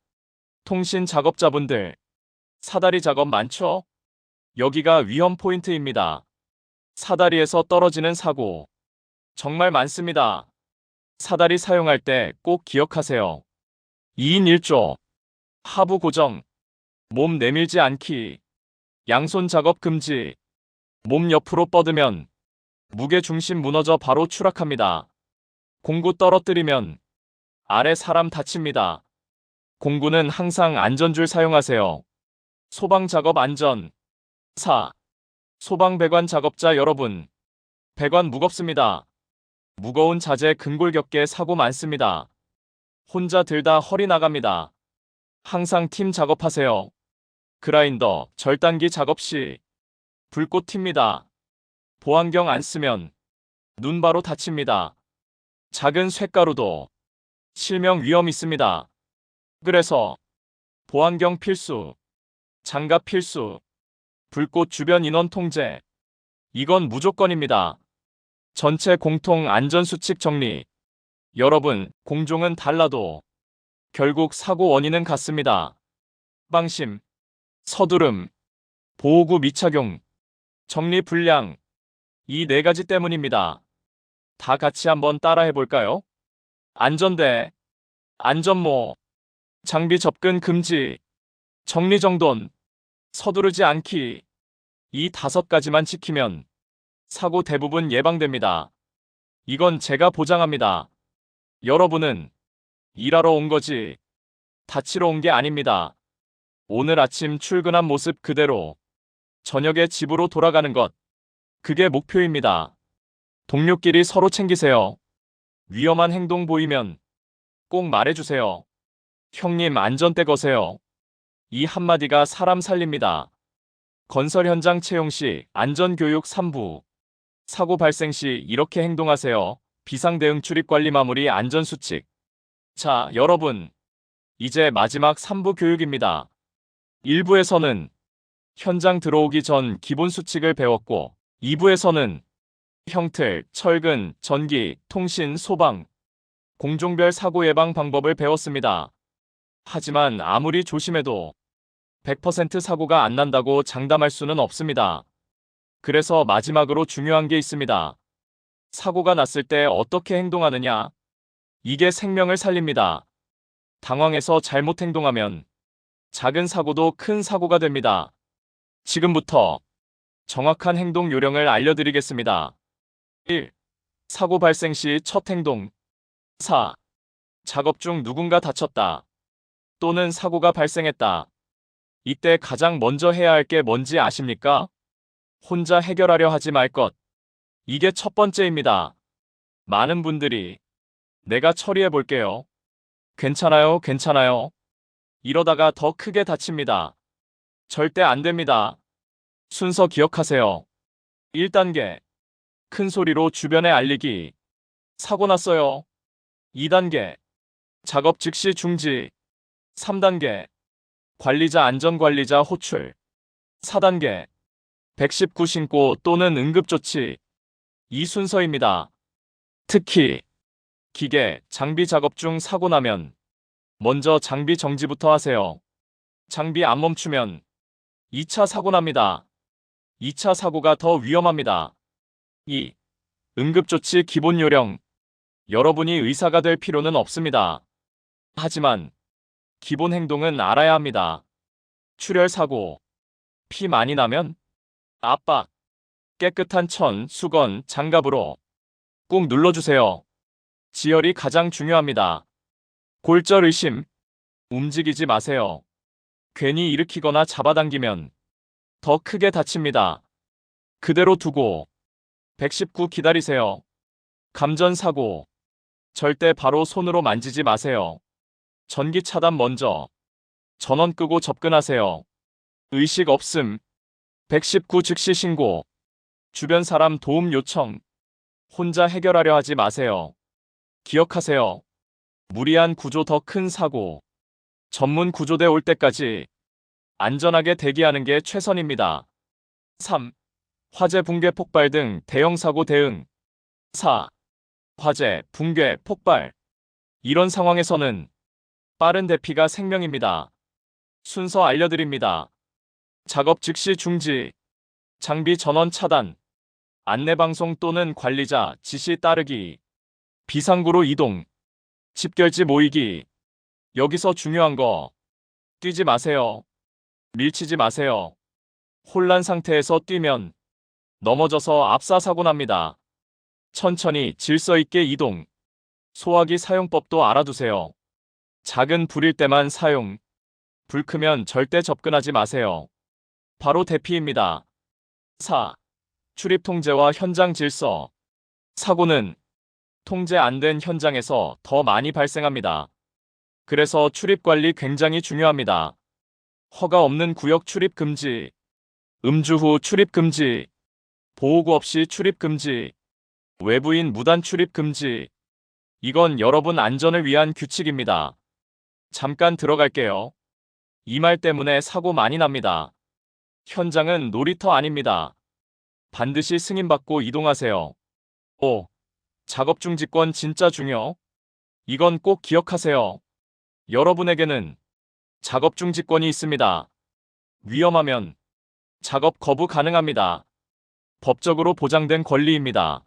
통신 작업자분들, 사다리 작업 많죠? 여기가 위험 포인트입니다. 사다리에서 떨어지는 사고 정말 많습니다. 사다리 사용할 때 꼭 기억하세요. 2인 1조, 하부 고정, 몸 내밀지 않기, 양손 작업 금지, 몸 옆으로 뻗으면 무게 중심 무너져 바로 추락합니다. 공구 떨어뜨리면 아래 사람 다칩니다. 공구는 항상 안전줄 사용하세요. 소방 작업 안전. 4. 소방 배관 작업자 여러분, 배관 무겁습니다. 무거운 자재 근골격계 사고 많습니다. 혼자 들다 허리 나갑니다. 항상 팀 작업하세요. 그라인더, 절단기 작업 시 불꽃 튑니다. 보안경 안 쓰면 눈 바로 다칩니다. 작은 쇳가루도 실명 위험 있습니다. 그래서 보안경 필수, 장갑 필수, 불꽃 주변 인원 통제. 이건 무조건입니다. 전체 공통 안전수칙 정리. 여러분, 공종은 달라도 결국 사고 원인은 같습니다. 방심, 서두름, 보호구 미착용, 정리 불량. 이 네 가지 때문입니다. 다 같이 한번 따라해 볼까요? 안전대, 안전모, 장비 접근 금지, 정리정돈, 서두르지 않기. 이 5가지만 지키면 사고 대부분 예방됩니다. 이건 제가 보장합니다. 여러분은 일하러 온 거지 다치러 온 게 아닙니다. 오늘 아침 출근한 모습 그대로 저녁에 집으로 돌아가는 것. 그게 목표입니다. 동료끼리 서로 챙기세요. 위험한 행동 보이면 꼭 말해주세요. 형님 안전대 거세요. 이 한마디가 사람 살립니다. 건설 현장 채용 시 안전교육 3부. 사고 발생 시 이렇게 행동하세요. 비상대응 출입관리 마무리 안전수칙. 자, 여러분. 이제 마지막 3부 교육입니다. 1부에서는 현장 들어오기 전 기본 수칙을 배웠고 2부에서는 형틀, 철근, 전기, 통신, 소방, 공종별 사고 예방 방법을 배웠습니다. 하지만 아무리 조심해도 100% 사고가 안 난다고 장담할 수는 없습니다. 그래서 마지막으로 중요한 게 있습니다. 사고가 났을 때 어떻게 행동하느냐? 이게 생명을 살립니다. 당황해서 잘못 행동하면 작은 사고도 큰 사고가 됩니다. 지금부터 정확한 행동 요령을 알려드리겠습니다. 1. 사고 발생 시 첫 행동. 4. 작업 중 누군가 다쳤다. 또는 사고가 발생했다. 이때 가장 먼저 해야 할 게 뭔지 아십니까? 혼자 해결하려 하지 말 것. 이게 첫 번째입니다. 많은 분들이 내가 처리해 볼게요. 괜찮아요, 괜찮아요. 이러다가 더 크게 다칩니다. 절대 안 됩니다. 순서 기억하세요. 1단계. 큰 소리로 주변에 알리기. 사고 났어요. 2단계. 작업 즉시 중지. 3단계. 관리자 안전관리자 호출. 4단계. 119 신고 또는 응급조치. 이 순서입니다. 특히 기계, 장비 작업 중 사고 나면 먼저 장비 정지부터 하세요. 장비 안 멈추면 2차 사고 납니다. 2차 사고가 더 위험합니다. 2. 응급조치 기본 요령. 여러분이 의사가 될 필요는 없습니다. 하지만 기본 행동은 알아야 합니다. 출혈 사고, 피 많이 나면 압박, 깨끗한 천, 수건, 장갑으로 꾹 눌러주세요. 지혈이 가장 중요합니다. 골절 의심, 움직이지 마세요. 괜히 일으키거나 잡아당기면 더 크게 다칩니다. 그대로 두고 119 기다리세요. 감전 사고, 절대 바로 손으로 만지지 마세요. 전기 차단 먼저, 전원 끄고 접근하세요. 의식 없음, 119 즉시 신고, 주변 사람 도움 요청, 혼자 해결하려 하지 마세요. 기억하세요. 무리한 구조 더 큰 사고, 전문 구조대 올 때까지 안전하게 대기하는 게 최선입니다. 3. 화재, 붕괴, 폭발 등 대형 사고 대응. 4. 화재, 붕괴, 폭발. 이런 상황에서는 빠른 대피가 생명입니다. 순서 알려드립니다. 작업 즉시 중지, 장비 전원 차단, 안내방송 또는 관리자 지시 따르기, 비상구로 이동, 집결지 모이기. 여기서 중요한 거, 뛰지 마세요. 밀치지 마세요. 혼란 상태에서 뛰면 넘어져서 압사사고 납니다. 천천히 질서 있게 이동. 소화기 사용법도 알아두세요. 작은 불일 때만 사용. 불 크면 절대 접근하지 마세요. 바로 대피입니다. 4. 출입 통제와 현장 질서. 사고는 통제 안 된 현장에서 더 많이 발생합니다. 그래서 출입 관리 굉장히 중요합니다. 허가 없는 구역 출입 금지, 음주 후 출입 금지, 보호구 없이 출입 금지, 외부인 무단 출입 금지. 이건 여러분 안전을 위한 규칙입니다. 잠깐 들어갈게요. 이 말 때문에 사고 많이 납니다. 현장은 놀이터 아닙니다. 반드시 승인받고 이동하세요. 5. 작업 중지권 진짜 중요. 이건 꼭 기억하세요. 여러분에게는 작업 중지권이 있습니다. 위험하면 작업 거부 가능합니다. 법적으로 보장된 권리입니다.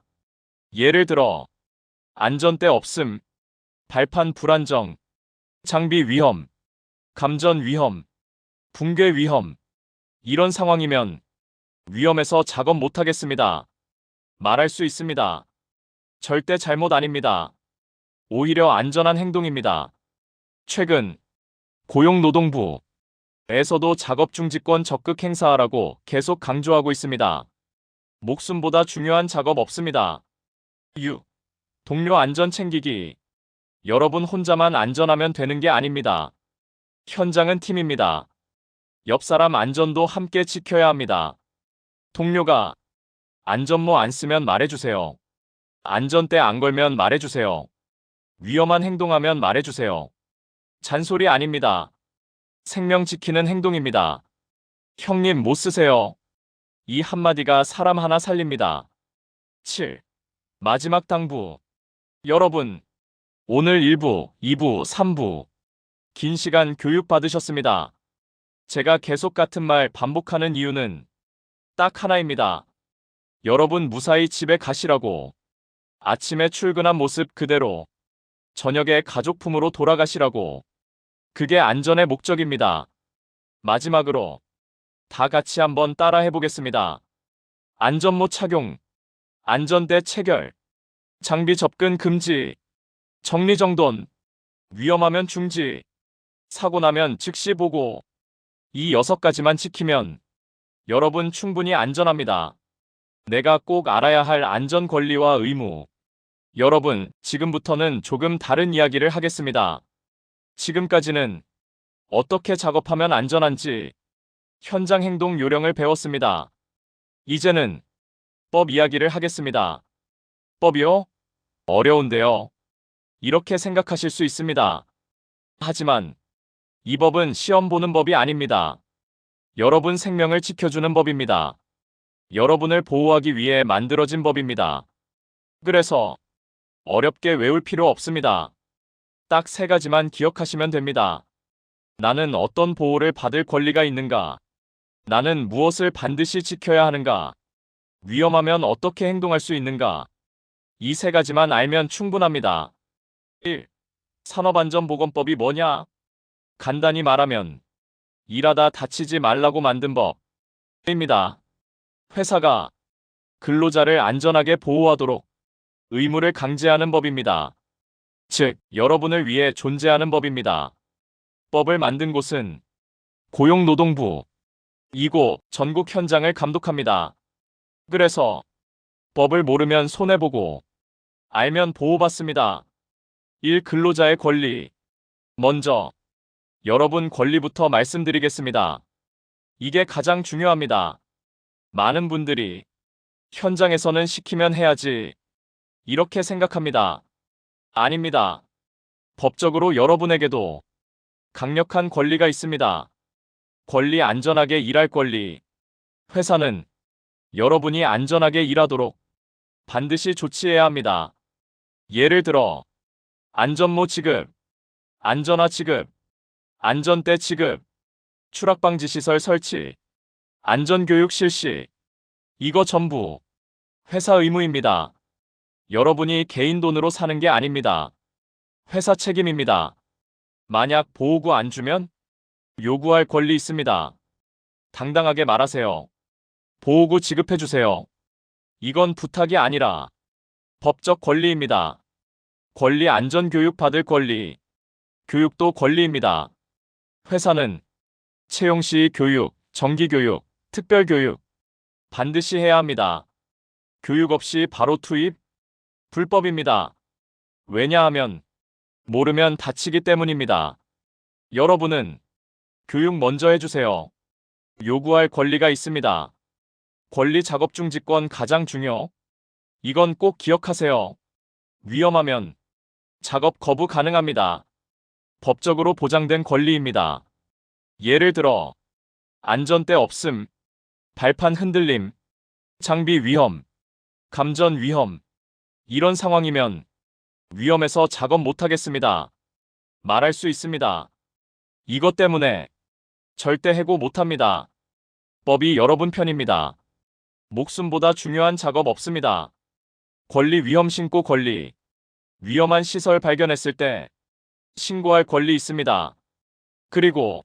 예를 들어 안전대 없음, 발판 불안정, 장비 위험, 감전 위험, 붕괴 위험. 이런 상황이면 위험해서 작업 못하겠습니다. 말할 수 있습니다. 절대 잘못 아닙니다. 오히려 안전한 행동입니다. 최근 고용노동부에서도 작업 중지권 적극 행사하라고 계속 강조하고 있습니다. 목숨보다 중요한 작업 없습니다. 6. 동료 안전 챙기기. 여러분 혼자만 안전하면 되는 게 아닙니다. 현장은 팀입니다. 옆 사람 안전도 함께 지켜야 합니다. 동료가 안전모 안 쓰면 말해주세요. 안전대 안 걸면 말해주세요. 위험한 행동하면 말해주세요. 잔소리 아닙니다. 생명 지키는 행동입니다. 형님 못 쓰세요. 이 한마디가 사람 하나 살립니다. 7. 마지막 당부. 여러분, 오늘 1부, 2부, 3부 긴 시간 교육 받으셨습니다. 제가 계속 같은 말 반복하는 이유는 딱 하나입니다. 여러분 무사히 집에 가시라고. 아침에 출근한 모습 그대로 저녁에 가족품으로 돌아가시라고. 그게 안전의 목적입니다. 마지막으로 다 같이 한번 따라 해보겠습니다. 안전모 착용, 안전대 체결, 장비 접근 금지, 정리정돈, 위험하면 중지, 사고 나면 즉시 보고. 이 6가지만 지키면 여러분 충분히 안전합니다. 내가 꼭 알아야 할 안전 권리와 의무. 여러분, 지금부터는 조금 다른 이야기를 하겠습니다. 지금까지는 어떻게 작업하면 안전한지 현장 행동 요령을 배웠습니다. 이제는 법 이야기를 하겠습니다. 법이요? 어려운데요. 이렇게 생각하실 수 있습니다. 하지만 이 법은 시험 보는 법이 아닙니다. 여러분 생명을 지켜주는 법입니다. 여러분을 보호하기 위해 만들어진 법입니다. 그래서 어렵게 외울 필요 없습니다. 딱 3가지만 기억하시면 됩니다. 나는 어떤 보호를 받을 권리가 있는가? 나는 무엇을 반드시 지켜야 하는가? 위험하면 어떻게 행동할 수 있는가? 이 3가지만 알면 충분합니다. 1. 산업안전보건법이 뭐냐? 간단히 말하면 일하다 다치지 말라고 만든 법입니다. 회사가 근로자를 안전하게 보호하도록 의무를 강제하는 법입니다. 즉, 여러분을 위해 존재하는 법입니다. 법을 만든 곳은 고용노동부. 이곳 전국 현장을 감독합니다. 그래서 법을 모르면 손해보고 알면 보호받습니다. 1. 근로자의 권리. 먼저 여러분 권리부터 말씀드리겠습니다. 이게 가장 중요합니다. 많은 분들이 현장에서는 시키면 해야지 이렇게 생각합니다. 아닙니다. 법적으로 여러분에게도 강력한 권리가 있습니다. 권리 안전하게 일할 권리. 회사는 여러분이 안전하게 일하도록 반드시 조치해야 합니다. 예를 들어 안전모 지급, 안전화 지급, 안전대 지급, 추락방지 시설 설치, 안전교육 실시. 이거 전부 회사 의무입니다. 여러분이 개인 돈으로 사는 게 아닙니다. 회사 책임입니다. 만약 보호구 안 주면 요구할 권리 있습니다. 당당하게 말하세요. 보호구 지급해주세요. 이건 부탁이 아니라 법적 권리입니다. 권리 안전교육 받을 권리. 교육도 권리입니다. 회사는 채용 시 교육, 정기교육, 특별교육 반드시 해야 합니다. 교육 없이 바로 투입? 불법입니다. 왜냐하면 모르면 다치기 때문입니다. 여러분은 교육 먼저 해주세요. 요구할 권리가 있습니다. 권리 작업중지권 가장 중요. 이건 꼭 기억하세요. 위험하면 작업 거부 가능합니다. 법적으로 보장된 권리입니다. 예를 들어 안전대 없음, 발판 흔들림, 장비 위험, 감전 위험. 이런 상황이면 위험해서 작업 못하겠습니다. 말할 수 있습니다. 이것 때문에 절대 해고 못합니다. 법이 여러분 편입니다. 목숨보다 중요한 작업 없습니다. 권리 위험 신고 권리. 위험한 시설 발견했을 때 신고할 권리 있습니다. 그리고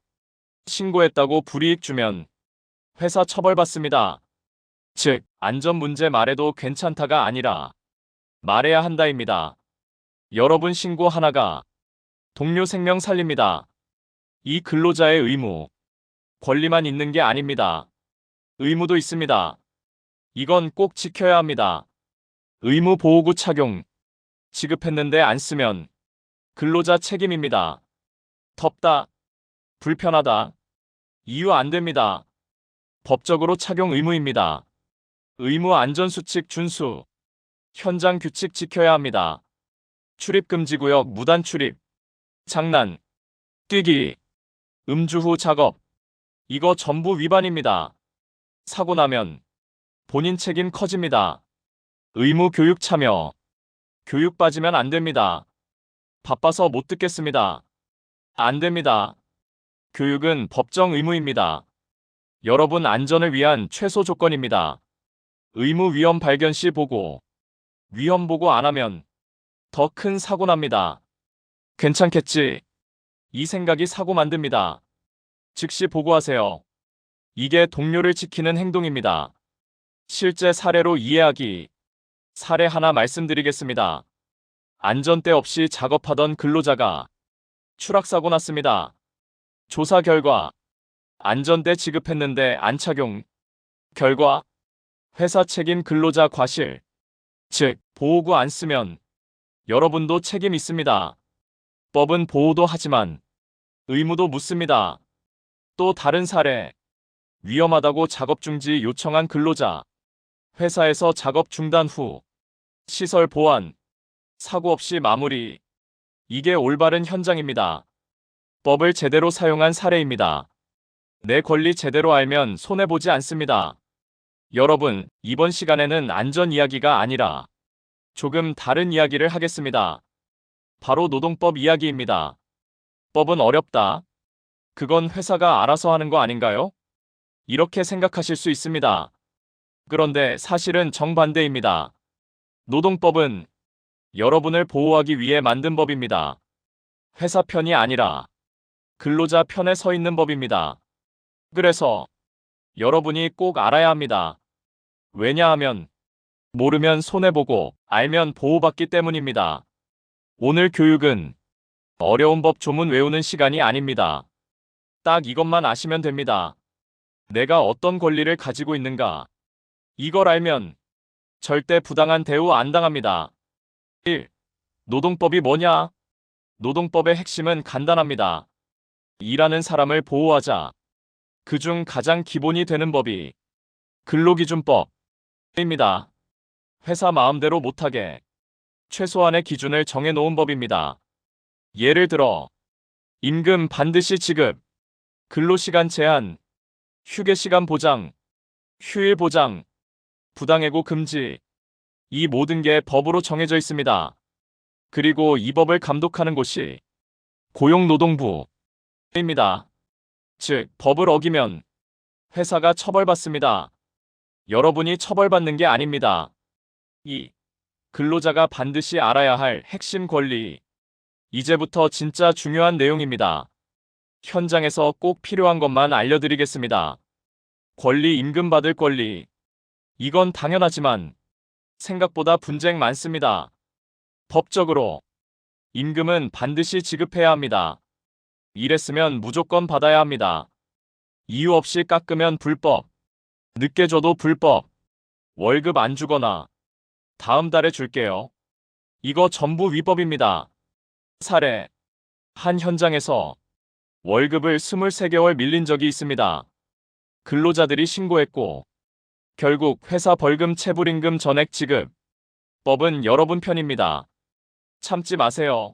신고했다고 불이익 주면 회사 처벌받습니다. 즉, 안전 문제 말해도 괜찮다가 아니라 말해야 한다입니다. 여러분 신고 하나가 동료 생명 살립니다. 이 근로자의 의무, 권리만 있는 게 아닙니다. 의무도 있습니다. 이건 꼭 지켜야 합니다. 의무 보호구 착용. 지급했는데 안 쓰면 근로자 책임입니다. 덥다, 불편하다. 이유 안 됩니다. 법적으로 착용 의무입니다. 의무 안전수칙 준수. 현장 규칙 지켜야 합니다. 출입금지구역 무단 출입. 장난, 뛰기, 음주 후 작업. 이거 전부 위반입니다. 사고 나면 본인 책임 커집니다. 의무 교육 참여. 교육 빠지면 안 됩니다. 바빠서 못 듣겠습니다. 안 됩니다. 교육은 법정 의무입니다. 여러분 안전을 위한 최소 조건입니다. 의무 위험 발견 시 보고. 위험 보고 안 하면 더 큰 사고 납니다. 괜찮겠지? 이 생각이 사고 만듭니다. 즉시 보고하세요. 이게 동료를 지키는 행동입니다. 실제 사례로 이해하기. 사례 하나 말씀드리겠습니다. 안전대 없이 작업하던 근로자가 추락사고 났습니다. 조사 결과 안전대 지급했는데 안 착용. 결과 회사 책임 근로자 과실. 즉, 보호구 안 쓰면 여러분도 책임 있습니다. 법은 보호도 하지만 의무도 묻습니다. 또 다른 사례. 위험하다고 작업 중지 요청한 근로자. 회사에서 작업 중단 후 시설 보안, 사고 없이 마무리. 이게 올바른 현장입니다. 법을 제대로 사용한 사례입니다. 내 권리 제대로 알면 손해보지 않습니다. 여러분, 이번 시간에는 안전 이야기가 아니라 조금 다른 이야기를 하겠습니다. 바로 노동법 이야기입니다. 법은 어렵다. 그건 회사가 알아서 하는 거 아닌가요? 이렇게 생각하실 수 있습니다. 그런데 사실은 정반대입니다. 노동법은 여러분을 보호하기 위해 만든 법입니다. 회사 편이 아니라 근로자 편에 서 있는 법입니다. 그래서 여러분이 꼭 알아야 합니다. 왜냐하면 모르면 손해보고 알면 보호받기 때문입니다. 오늘 교육은 어려운 법 조문 외우는 시간이 아닙니다. 딱 이것만 아시면 됩니다. 내가 어떤 권리를 가지고 있는가. 이걸 알면 절대 부당한 대우 안 당합니다. 1. 노동법이 뭐냐? 노동법의 핵심은 간단합니다. 일하는 사람을 보호하자. 그중 가장 기본이 되는 법이 근로기준법입니다. 회사 마음대로 못하게 최소한의 기준을 정해놓은 법입니다. 예를 들어 임금 반드시 지급, 근로시간 제한, 휴게시간 보장, 휴일 보장, 부당해고 금지. 이 모든 게 법으로 정해져 있습니다. 그리고 이 법을 감독하는 곳이 고용노동부입니다. 즉, 법을 어기면 회사가 처벌받습니다. 여러분이 처벌받는 게 아닙니다. 2. 근로자가 반드시 알아야 할 핵심 권리. 이제부터 진짜 중요한 내용입니다. 현장에서 꼭 필요한 것만 알려드리겠습니다. 권리 임금 받을 권리. 이건 당연하지만 생각보다 분쟁 많습니다. 법적으로 임금은 반드시 지급해야 합니다. 일했으면 무조건 받아야 합니다. 이유 없이 깎으면 불법. 늦게 줘도 불법. 월급 안 주거나 다음 달에 줄게요. 이거 전부 위법입니다. 사례. 한 현장에서 월급을 23개월 밀린 적이 있습니다. 근로자들이 신고했고 결국 회사 벌금 체불임금 전액 지급. 법은 여러분 편입니다. 참지 마세요.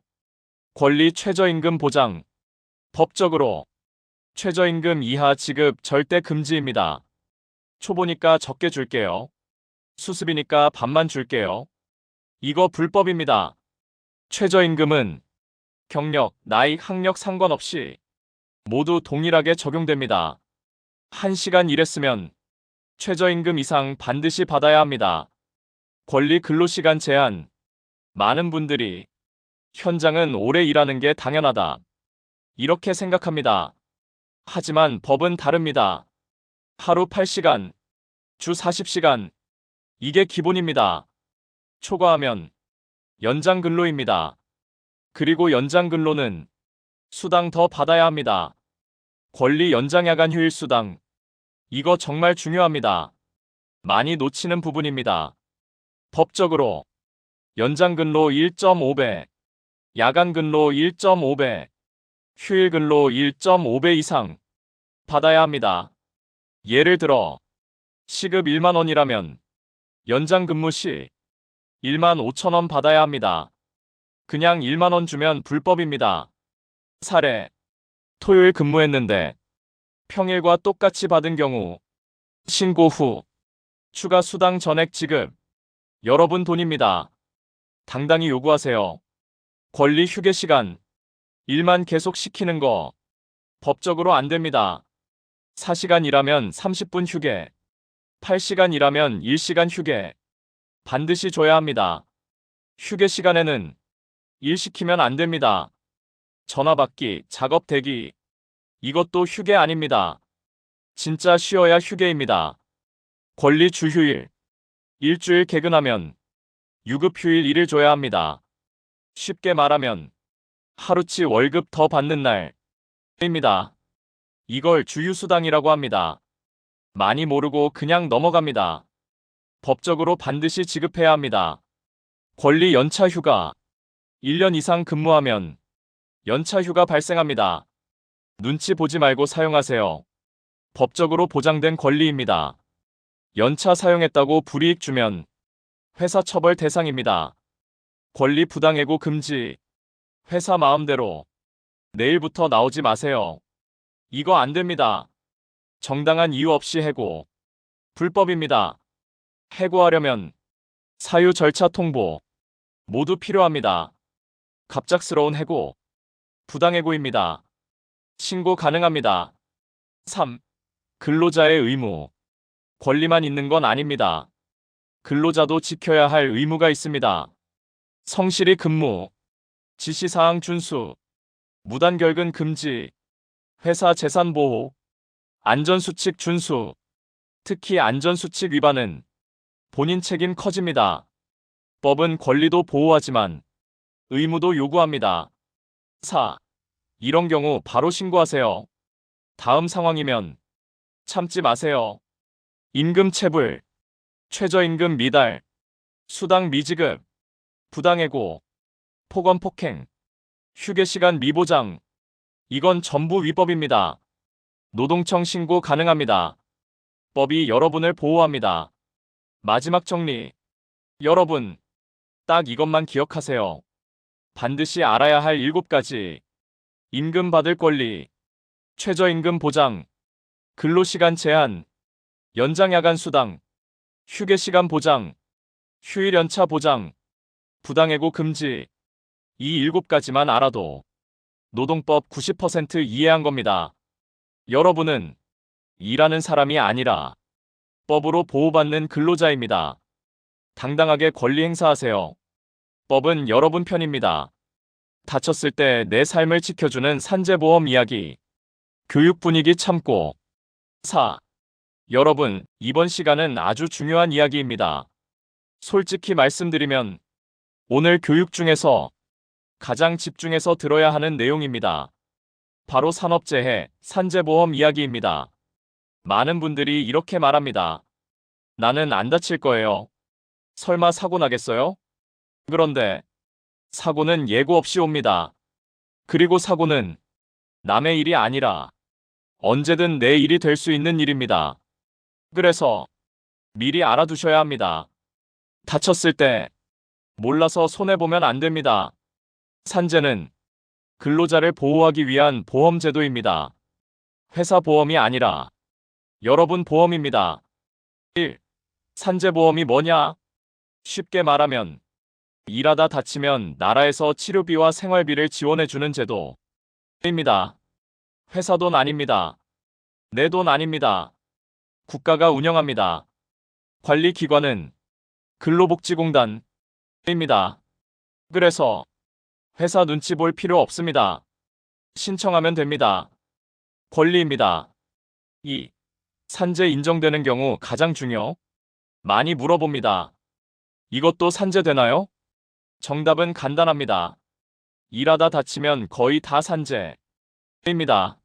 권리 최저임금 보장. 법적으로 최저임금 이하 지급 절대 금지입니다. 초보니까 적게 줄게요. 수습이니까 반만 줄게요. 이거 불법입니다. 최저임금은 경력, 나이, 학력 상관없이 모두 동일하게 적용됩니다. 1시간 일했으면 최저임금 이상 반드시 받아야 합니다. 권리 근로시간 제한. 많은 분들이 현장은 오래 일하는 게 당연하다, 이렇게 생각합니다. 하지만 법은 다릅니다. 하루 8시간, 주 40시간. 이게 기본입니다. 초과하면 연장 근로입니다. 그리고 연장 근로는 수당 더 받아야 합니다. 권리 연장 야간 휴일 수당. 이거 정말 중요합니다. 많이 놓치는 부분입니다. 법적으로 연장 근로 1.5배, 야간 근로 1.5배, 휴일 근로 1.5배 이상 받아야 합니다. 예를 들어 시급 1만 원이라면 연장 근무 시 1만 5천 원 받아야 합니다. 그냥 1만 원 주면 불법입니다. 사례. 토요일 근무했는데 평일과 똑같이 받은 경우 신고 후 추가 수당 전액 지급. 여러분 돈입니다. 당당히 요구하세요. 권리 휴게 시간. 일만 계속 시키는 거 법적으로 안 됩니다. 4시간 일하면 30분 휴게, 8시간 일하면 1시간 휴게. 반드시 줘야 합니다. 휴게 시간에는 일 시키면 안 됩니다. 전화 받기, 작업 대기. 이것도 휴게 아닙니다. 진짜 쉬어야 휴게입니다. 권리 주휴일. 일주일 개근하면 유급휴일 1일 줘야 합니다. 쉽게 말하면 하루치 월급 더 받는 날입니다. 이걸 주휴수당이라고 합니다. 많이 모르고 그냥 넘어갑니다. 법적으로 반드시 지급해야 합니다. 권리 연차 휴가. 1년 이상 근무하면 연차 휴가 발생합니다. 눈치 보지 말고 사용하세요. 법적으로 보장된 권리입니다. 연차 사용했다고 불이익 주면 회사 처벌 대상입니다. 권리 부당해고 금지. 회사 마음대로 내일부터 나오지 마세요. 이거 안 됩니다. 정당한 이유 없이 해고. 불법입니다. 해고하려면 사유 절차 통보 모두 필요합니다. 갑작스러운 해고, 부당해고입니다. 신고 가능합니다. 3. 근로자의 의무. 권리만 있는 건 아닙니다. 근로자도 지켜야 할 의무가 있습니다. 성실히 근무, 지시사항 준수, 무단결근 금지, 회사 재산 보호, 안전수칙 준수. 특히 안전수칙 위반은 본인 책임 커집니다. 법은 권리도 보호하지만 의무도 요구합니다. 4. 이런 경우 바로 신고하세요. 다음 상황이면 참지 마세요. 임금 체불, 최저임금 미달, 수당 미지급, 부당해고, 폭언 폭행, 휴게시간 미보장. 이건 전부 위법입니다. 노동청 신고 가능합니다. 법이 여러분을 보호합니다. 마지막 정리. 여러분, 딱 이것만 기억하세요. 반드시 알아야 할 7가지. 임금 받을 권리, 최저임금 보장, 근로시간 제한, 연장 야간 수당, 휴게시간 보장, 휴일 연차 보장, 부당해고 금지. 이 7가지만 알아도 노동법 90% 이해한 겁니다. 여러분은 일하는 사람이 아니라 법으로 보호받는 근로자입니다. 당당하게 권리 행사하세요. 법은 여러분 편입니다. 다쳤을 때 내 삶을 지켜주는 산재보험 이야기. 교육 분위기 참고. 4. 여러분, 이번 시간은 아주 중요한 이야기입니다. 솔직히 말씀드리면 오늘 교육 중에서 가장 집중해서 들어야 하는 내용입니다. 바로 산업재해, 산재보험 이야기입니다. 많은 분들이 이렇게 말합니다. 나는 안 다칠 거예요. 설마 사고 나겠어요? 그런데 사고는 예고 없이 옵니다. 그리고 사고는 남의 일이 아니라 언제든 내 일이 될 수 있는 일입니다. 그래서 미리 알아두셔야 합니다. 다쳤을 때 몰라서 손해보면 안 됩니다. 산재는 근로자를 보호하기 위한 보험제도입니다. 회사 보험이 아니라 여러분 보험입니다. 1. 산재보험이 뭐냐? 쉽게 말하면 일하다 다치면 나라에서 치료비와 생활비를 지원해주는 제도입니다. 회사 돈 아닙니다. 내 돈 아닙니다. 국가가 운영합니다. 관리기관은 근로복지공단입니다. 그래서 회사 눈치 볼 필요 없습니다. 신청하면 됩니다. 권리입니다. 2. 산재 인정되는 경우 가장 중요. 많이 물어봅니다. 이것도 산재되나요? 정답은 간단합니다. 일하다 다치면 거의 다 산재입니다.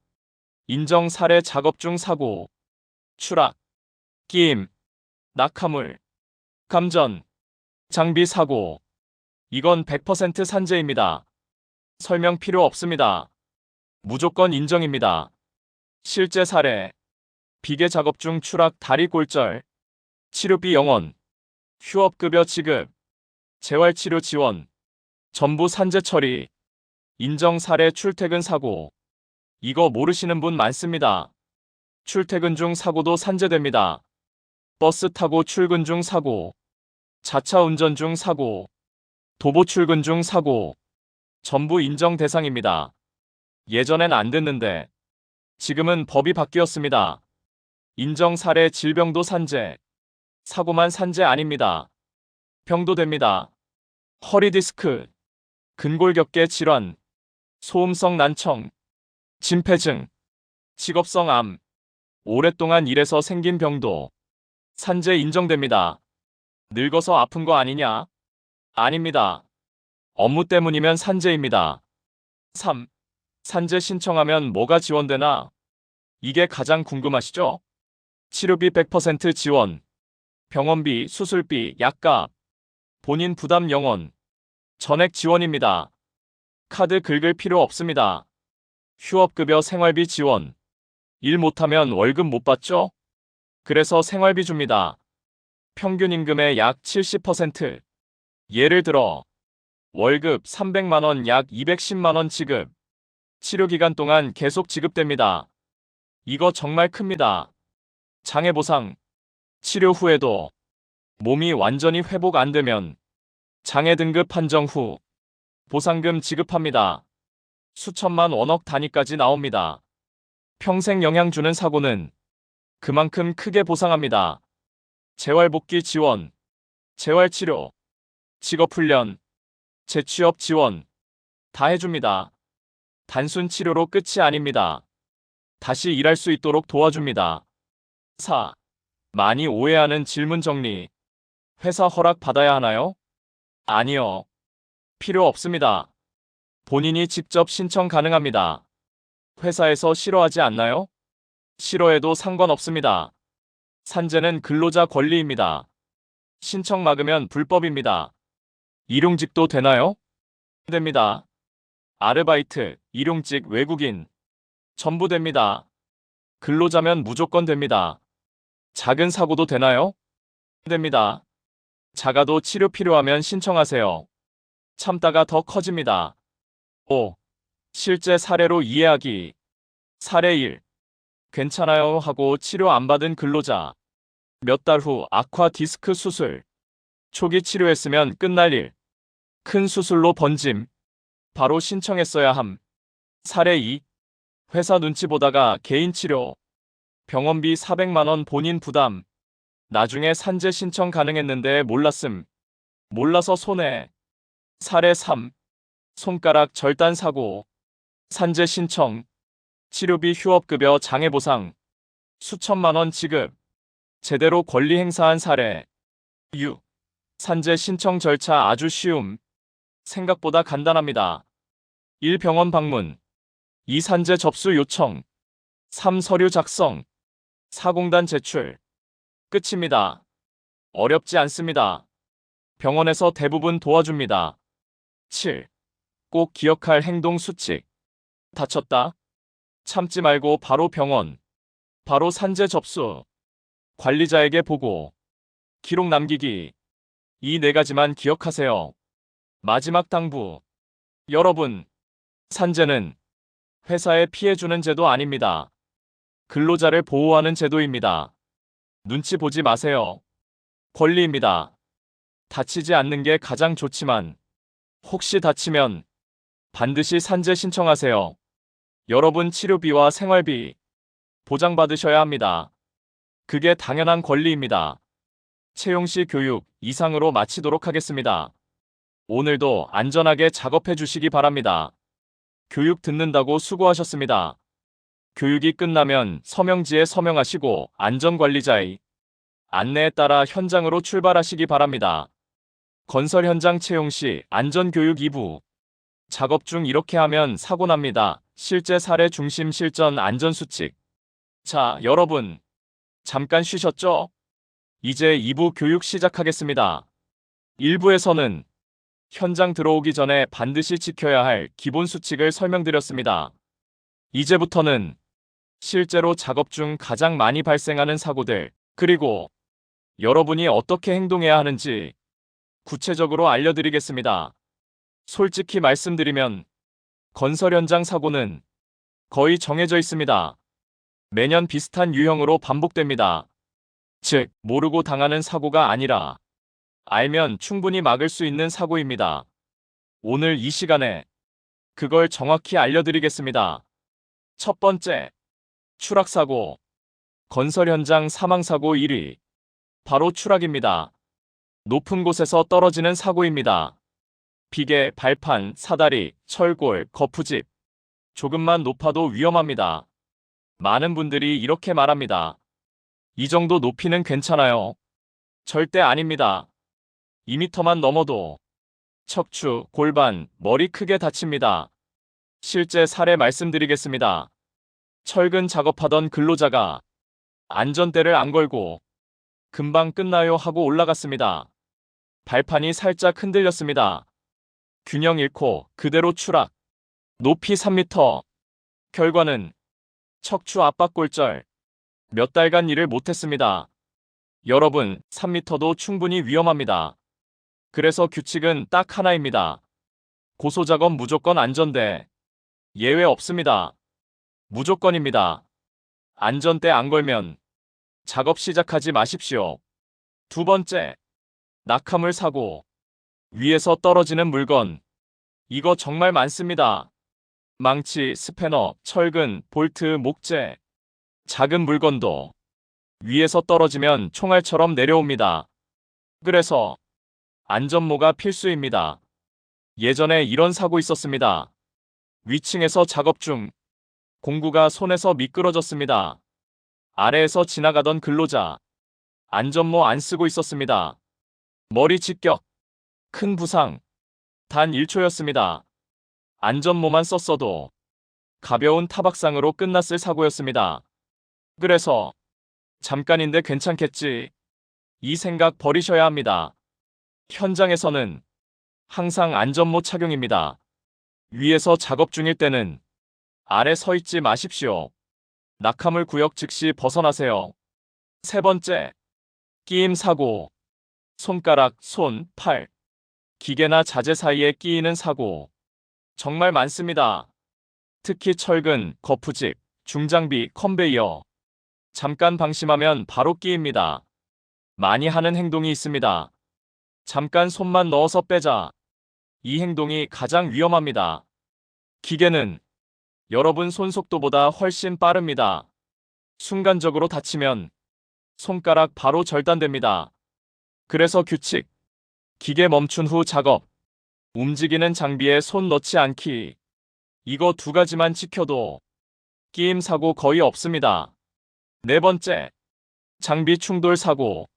인정 사례 작업 중 사고, 추락, 끼임, 낙하물, 감전, 장비 사고. 이건 100% 산재입니다. 설명 필요 없습니다. 무조건 인정입니다. 실제 사례, 비계 작업 중 추락 다리 골절, 치료비 영원, 휴업급여 지급, 재활치료 지원, 전부 산재 처리, 인정 사례 출퇴근 사고. 이거 모르시는 분 많습니다. 출퇴근 중 사고도 산재됩니다. 버스 타고 출근 중 사고, 자차 운전 중 사고, 도보 출근 중 사고, 전부 인정 대상입니다. 예전엔 안 됐는데 지금은 법이 바뀌었습니다. 인정 사례 질병도 산재, 사고만 산재 아닙니다. 병도 됩니다. 허리 디스크, 근골격계 질환, 소음성 난청, 심폐증, 직업성 암, 오랫동안 일해서 생긴 병도 산재 인정됩니다. 늙어서 아픈 거 아니냐? 아닙니다. 업무 때문이면 산재입니다. 3. 산재 신청하면 뭐가 지원되나? 이게 가장 궁금하시죠? 치료비 100% 지원, 병원비, 수술비, 약값, 본인 부담 영원, 전액 지원입니다. 카드 긁을 필요 없습니다. 휴업급여 생활비 지원, 일 못하면 월급 못 받죠? 그래서 생활비 줍니다. 평균 임금의 약 70%. 예를 들어 월급 300만원 약 210만원 지급. 치료기간 동안 계속 지급됩니다. 이거 정말 큽니다. 장애보상. 치료 후에도 몸이 완전히 회복 안 되면 장애 등급 판정 후 보상금 지급합니다. 수천만 원억 단위까지 나옵니다. 평생 영향 주는 사고는 그만큼 크게 보상합니다. 재활복귀 지원, 재활치료, 직업훈련, 재취업 지원 다 해줍니다. 단순 치료로 끝이 아닙니다. 다시 일할 수 있도록 도와줍니다. 4. 많이 오해하는 질문 정리. 회사 허락 받아야 하나요? 아니요. 필요 없습니다. 본인이 직접 신청 가능합니다. 회사에서 싫어하지 않나요? 싫어해도 상관없습니다. 산재는 근로자 권리입니다. 신청 막으면 불법입니다. 일용직도 되나요? 됩니다. 아르바이트, 일용직, 외국인 전부 됩니다. 근로자면 무조건 됩니다. 작은 사고도 되나요? 됩니다. 작아도 치료 필요하면 신청하세요. 참다가 더 커집니다. 5. 실제 사례로 이해하기. 사례 1. 괜찮아요 하고 치료 안 받은 근로자. 몇 달 후 악화 디스크 수술. 초기 치료했으면 끝날 일. 큰 수술로 번짐. 바로 신청했어야 함. 사례 2. 회사 눈치 보다가 개인 치료. 병원비 400만원 본인 부담. 나중에 산재 신청 가능했는데 몰랐음. 몰라서 손해. 사례 3. 손가락 절단 사고. 산재 신청. 치료비 휴업급여 장애보상. 수천만원 지급. 제대로 권리 행사한 사례. 6. 산재 신청 절차 아주 쉬움. 생각보다 간단합니다. 1. 병원 방문. 2. 산재 접수 요청. 3. 서류 작성. 4. 공단 제출. 끝입니다. 어렵지 않습니다. 병원에서 대부분 도와줍니다. 7. 꼭 기억할 행동 수칙. 다쳤다. 참지 말고 바로 병원, 바로 산재 접수, 관리자에게 보고, 기록 남기기. 이 네 가지만 기억하세요. 마지막 당부. 여러분, 산재는 회사에 피해 주는 제도 아닙니다. 근로자를 보호하는 제도입니다. 눈치 보지 마세요. 권리입니다. 다치지 않는 게 가장 좋지만 혹시 다치면 반드시 산재 신청하세요. 여러분 치료비와 생활비 보장받으셔야 합니다. 그게 당연한 권리입니다. 채용시 교육 이상으로 마치도록 하겠습니다. 오늘도 안전하게 작업해 주시기 바랍니다. 교육 듣는다고 수고하셨습니다. 교육이 끝나면 서명지에 서명하시고 안전관리자의 안내에 따라 현장으로 출발하시기 바랍니다. 건설 현장 채용 시 안전교육 2부. 작업 중 이렇게 하면 사고 납니다. 실제 사례 중심 실전 안전수칙. 자, 여러분. 잠깐 쉬셨죠? 이제 2부 교육 시작하겠습니다. 1부에서는 현장 들어오기 전에 반드시 지켜야 할 기본 수칙을 설명드렸습니다. 이제부터는 실제로 작업 중 가장 많이 발생하는 사고들, 그리고 여러분이 어떻게 행동해야 하는지 구체적으로 알려드리겠습니다. 솔직히 말씀드리면 건설 현장 사고는 거의 정해져 있습니다. 매년 비슷한 유형으로 반복됩니다. 즉, 모르고 당하는 사고가 아니라 알면 충분히 막을 수 있는 사고입니다. 오늘 이 시간에 그걸 정확히 알려드리겠습니다. 첫 번째, 추락사고. 건설 현장 사망사고 1위. 바로 추락입니다. 높은 곳에서 떨어지는 사고입니다. 비계, 발판, 사다리, 철골, 거푸집. 조금만 높아도 위험합니다. 많은 분들이 이렇게 말합니다. 이 정도 높이는 괜찮아요. 절대 아닙니다. 2m만 넘어도 척추, 골반, 머리 크게 다칩니다. 실제 사례 말씀드리겠습니다. 철근 작업하던 근로자가 안전대를 안 걸고 금방 끝나요 하고 올라갔습니다. 발판이 살짝 흔들렸습니다. 균형 잃고 그대로 추락. 높이 3m. 결과는 척추 압박골절. 몇 달간 일을 못했습니다. 여러분, 3m도 충분히 위험합니다. 그래서 규칙은 딱 하나입니다. 고소작업 무조건 안전대. 예외 없습니다. 무조건입니다. 안전대 안 걸면 작업 시작하지 마십시오. 두 번째, 낙하물 사고. 위에서 떨어지는 물건. 이거 정말 많습니다. 망치, 스패너, 철근, 볼트, 목재. 작은 물건도 위에서 떨어지면 총알처럼 내려옵니다. 그래서 안전모가 필수입니다. 예전에 이런 사고 있었습니다. 위층에서 작업 중 공구가 손에서 미끄러졌습니다. 아래에서 지나가던 근로자 안전모 안 쓰고 있었습니다. 머리 직격, 큰 부상, 단 1초였습니다. 안전모만 썼어도 가벼운 타박상으로 끝났을 사고였습니다. 그래서 잠깐인데 괜찮겠지. 이 생각 버리셔야 합니다. 현장에서는 항상 안전모 착용입니다. 위에서 작업 중일 때는 아래 서 있지 마십시오. 낙하물 구역 즉시 벗어나세요. 세 번째, 끼임 사고. 손가락, 손, 팔, 기계나 자재 사이에 끼이는 사고. 정말 많습니다. 특히 철근, 거푸집, 중장비, 컨베이어. 잠깐 방심하면 바로 끼입니다. 많이 하는 행동이 있습니다. 잠깐 손만 넣어서 빼자. 이 행동이 가장 위험합니다. 기계는 여러분 손 속도보다 훨씬 빠릅니다. 순간적으로 다치면 손가락 바로 절단됩니다. 그래서 규칙. 기계 멈춘 후 작업. 움직이는 장비에 손 넣지 않기. 이거 두 가지만 지켜도 끼임 사고 거의 없습니다. 네 번째, 장비 충돌 사고.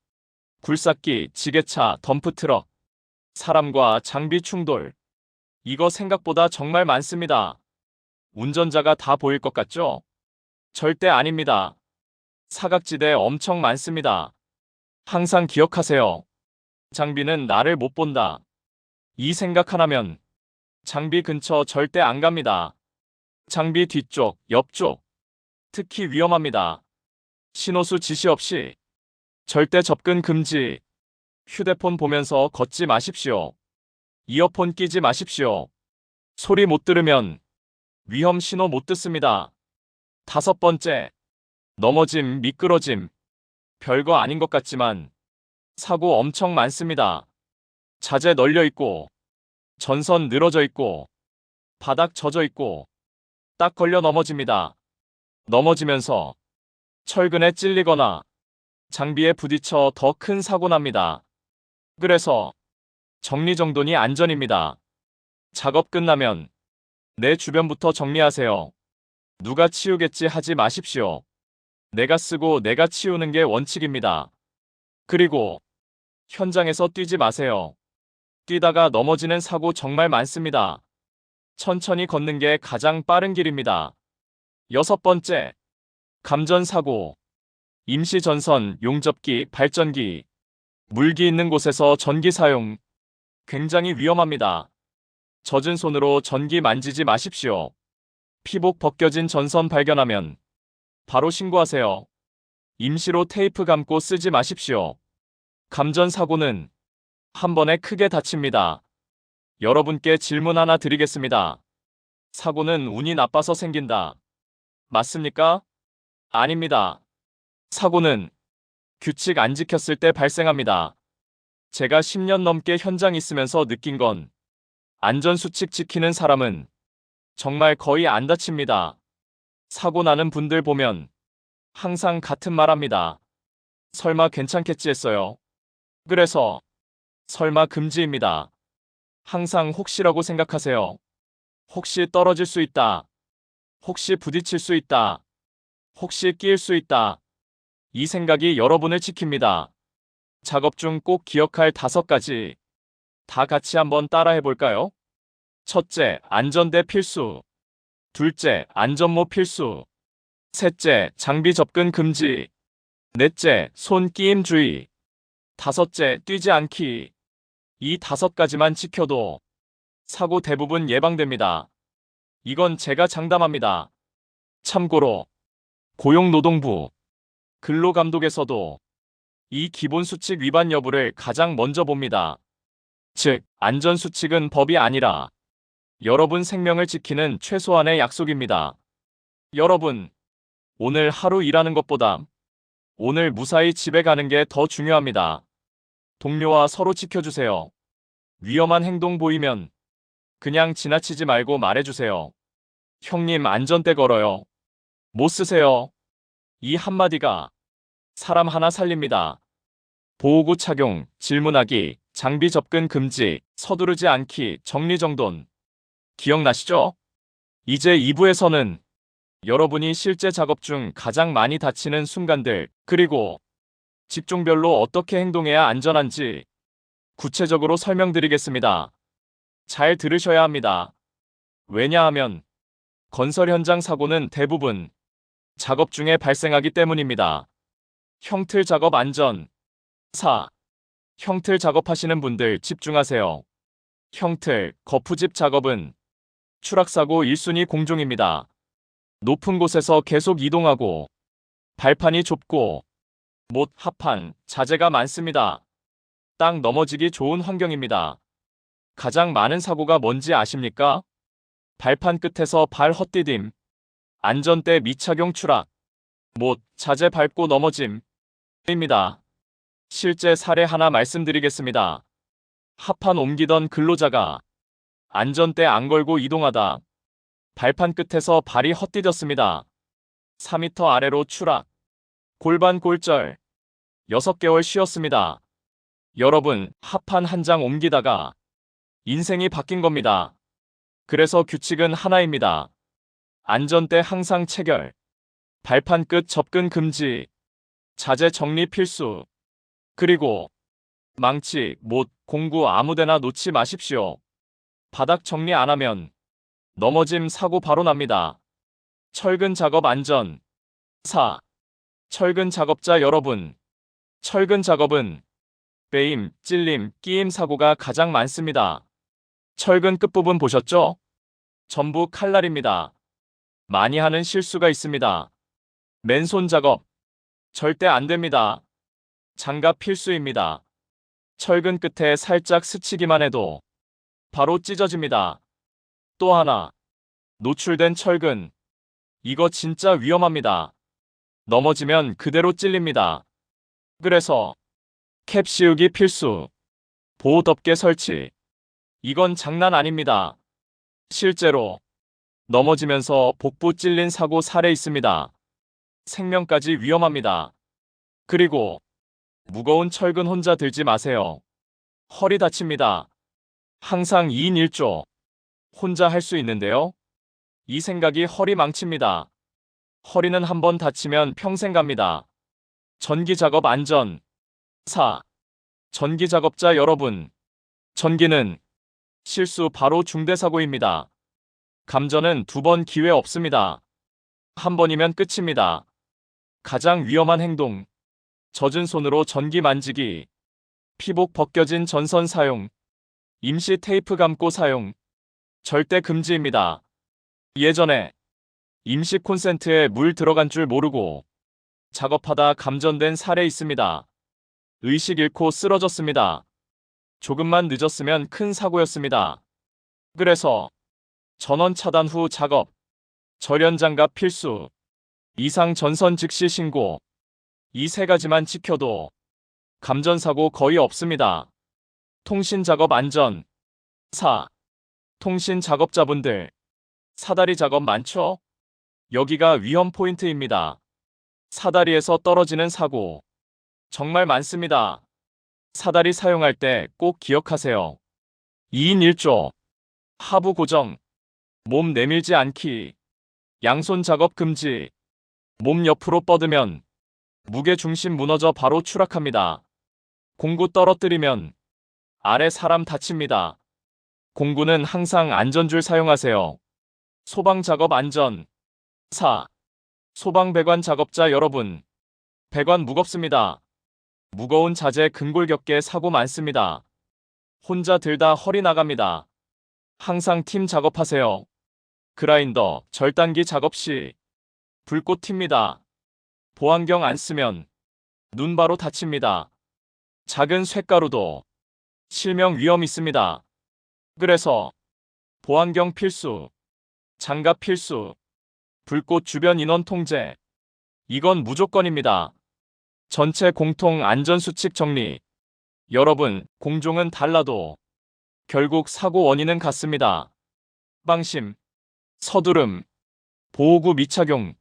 굴삭기, 지게차, 덤프트럭. 사람과 장비 충돌. 이거 생각보다 정말 많습니다. 운전자가 다 보일 것 같죠? 절대 아닙니다. 사각지대 엄청 많습니다. 항상 기억하세요. 장비는 나를 못 본다. 이 생각 하나면 장비 근처 절대 안 갑니다. 장비 뒤쪽, 옆쪽. 특히 위험합니다. 신호수 지시 없이 절대 접근 금지. 휴대폰 보면서 걷지 마십시오. 이어폰 끼지 마십시오. 소리 못 들으면 위험 신호 못 듣습니다. 5번째, 넘어짐, 미끄러짐. 별거 아닌 것 같지만 사고 엄청 많습니다. 자재 널려 있고, 전선 늘어져 있고, 바닥 젖어 있고, 딱 걸려 넘어집니다. 넘어지면서 철근에 찔리거나 장비에 부딪혀 더 큰 사고 납니다. 그래서 정리정돈이 안전입니다. 작업 끝나면 내 주변부터 정리하세요. 누가 치우겠지 하지 마십시오. 내가 쓰고 내가 치우는 게 원칙입니다. 그리고 현장에서 뛰지 마세요. 뛰다가 넘어지는 사고 정말 많습니다. 천천히 걷는 게 가장 빠른 길입니다. 6번째, 감전사고. 임시 전선, 용접기, 발전기, 물기 있는 곳에서 전기 사용. 굉장히 위험합니다. 젖은 손으로 전기 만지지 마십시오. 피복 벗겨진 전선 발견하면 바로 신고하세요. 임시로 테이프 감고 쓰지 마십시오. 감전사고는 한 번에 크게 다칩니다. 여러분께 질문 하나 드리겠습니다. 사고는 운이 나빠서 생긴다. 맞습니까? 아닙니다. 사고는 규칙 안 지켰을 때 발생합니다. 제가 10년 넘게 현장 있으면서 느낀 건 안전수칙 지키는 사람은 정말 거의 안 다칩니다. 사고 나는 분들 보면 항상 같은 말 합니다. 설마 괜찮겠지 했어요. 그래서 설마 금지입니다. 항상 혹시라고 생각하세요. 혹시 떨어질 수 있다. 혹시 부딪힐 수 있다. 혹시 끼일 수 있다. 이 생각이 여러분을 지킵니다. 작업 중 꼭 기억할 5가지. 다 같이 한번 따라해 볼까요? 첫째, 안전대 필수. 둘째, 안전모 필수. 셋째, 장비 접근 금지. 넷째, 손 끼임 주의. 다섯째, 뛰지 않기. 이 5가지만 지켜도 사고 대부분 예방됩니다. 이건 제가 장담합니다. 참고로 고용노동부 근로감독에서도 이 기본 수칙 위반 여부를 가장 먼저 봅니다. 즉, 안전수칙은 법이 아니라 여러분 생명을 지키는 최소한의 약속입니다. 여러분, 오늘 하루 일하는 것보다 오늘 무사히 집에 가는 게 더 중요합니다. 동료와 서로 지켜주세요. 위험한 행동 보이면 그냥 지나치지 말고 말해주세요. 형님 안전대 걸어요. 못 쓰세요. 이 한마디가 사람 하나 살립니다. 보호구 착용, 질문하기, 장비 접근 금지, 서두르지 않기, 정리정돈. 기억나시죠? 이제 2부에서는 여러분이 실제 작업 중 가장 많이 다치는 순간들, 그리고 직종별로 어떻게 행동해야 안전한지 구체적으로 설명드리겠습니다. 잘 들으셔야 합니다. 왜냐하면 건설 현장 사고는 대부분 작업 중에 발생하기 때문입니다. 형틀 작업 안전. 4. 형틀 작업하시는 분들 집중하세요. 형틀, 거푸집 작업은 추락사고 1순위 공종입니다. 높은 곳에서 계속 이동하고 발판이 좁고 못, 합판, 자재가 많습니다. 땅 넘어지기 좋은 환경입니다. 가장 많은 사고가 뭔지 아십니까? 발판 끝에서 발 헛디딤, 안전대 미착용 추락, 못, 자재 밟고 넘어짐 입니다. 실제 사례 하나 말씀드리겠습니다. 합판 옮기던 근로자가 안전대 안 걸고 이동하다 발판 끝에서 발이 헛디뎠습니다. 4m 아래로 추락, 골반 골절, 6개월 쉬었습니다. 여러분, 합판 한 장 옮기다가 인생이 바뀐 겁니다. 그래서 규칙은 하나입니다. 안전대 항상 체결, 발판 끝 접근 금지, 자재 정리 필수, 그리고 망치, 못, 공구 아무데나 놓지 마십시오. 바닥 정리 안 하면 넘어짐 사고 바로 납니다. 철근 작업 안전. 4. 철근 작업자 여러분, 철근 작업은 베임, 찔림, 끼임 사고가 가장 많습니다. 철근 끝부분 보셨죠? 전부 칼날입니다. 많이 하는 실수가 있습니다. 맨손 작업. 절대 안 됩니다. 장갑 필수입니다. 철근 끝에 살짝 스치기만 해도 바로 찢어집니다. 또 하나. 노출된 철근. 이거 진짜 위험합니다. 넘어지면 그대로 찔립니다. 그래서 캡 씌우기 필수. 보호 덮개 설치. 이건 장난 아닙니다. 실제로 넘어지면서 복부 찔린 사고 사례 있습니다. 생명까지 위험합니다. 그리고 무거운 철근 혼자 들지 마세요. 허리 다칩니다. 항상 2인 1조. 혼자 할 수 있는데요. 이 생각이 허리 망칩니다. 허리는 한번 다치면 평생 갑니다. 전기 작업 안전. 4. 전기 작업자 여러분. 전기는 실수 바로 중대사고입니다. 감전은 2번 기회 없습니다. 한 번이면 끝입니다. 가장 위험한 행동. 젖은 손으로 전기 만지기. 피복 벗겨진 전선 사용. 임시 테이프 감고 사용. 절대 금지입니다. 예전에 임시 콘센트에 물 들어간 줄 모르고 작업하다 감전된 사례 있습니다. 의식 잃고 쓰러졌습니다. 조금만 늦었으면 큰 사고였습니다. 그래서 전원 차단 후 작업, 절연장갑 필수, 이상 전선 즉시 신고. 이 3가지만 지켜도 감전사고 거의 없습니다. 통신 작업 안전. 4. 통신 작업자분들. 사다리 작업 많죠? 여기가 위험 포인트입니다. 사다리에서 떨어지는 사고. 정말 많습니다. 사다리 사용할 때 꼭 기억하세요. 2인 1조. 하부 고정. 몸 내밀지 않기. 양손 작업 금지. 몸 옆으로 뻗으면 무게 중심 무너져 바로 추락합니다. 공구 떨어뜨리면 아래 사람 다칩니다. 공구는 항상 안전줄 사용하세요. 소방 작업 안전. 4. 소방 배관 작업자 여러분. 배관 무겁습니다. 무거운 자재 근골격계 사고 많습니다. 혼자 들다 허리 나갑니다. 항상 팀 작업하세요. 그라인더, 절단기 작업 시 불꽃 튑니다. 보안경 안 쓰면 눈 바로 다칩니다. 작은 쇳가루도 실명 위험 있습니다. 그래서 보안경 필수, 장갑 필수, 불꽃 주변 인원 통제. 이건 무조건입니다. 전체 공통 안전수칙 정리. 여러분, 공종은 달라도 결국 사고 원인은 같습니다. 방심, 서두름, 보호구 미착용,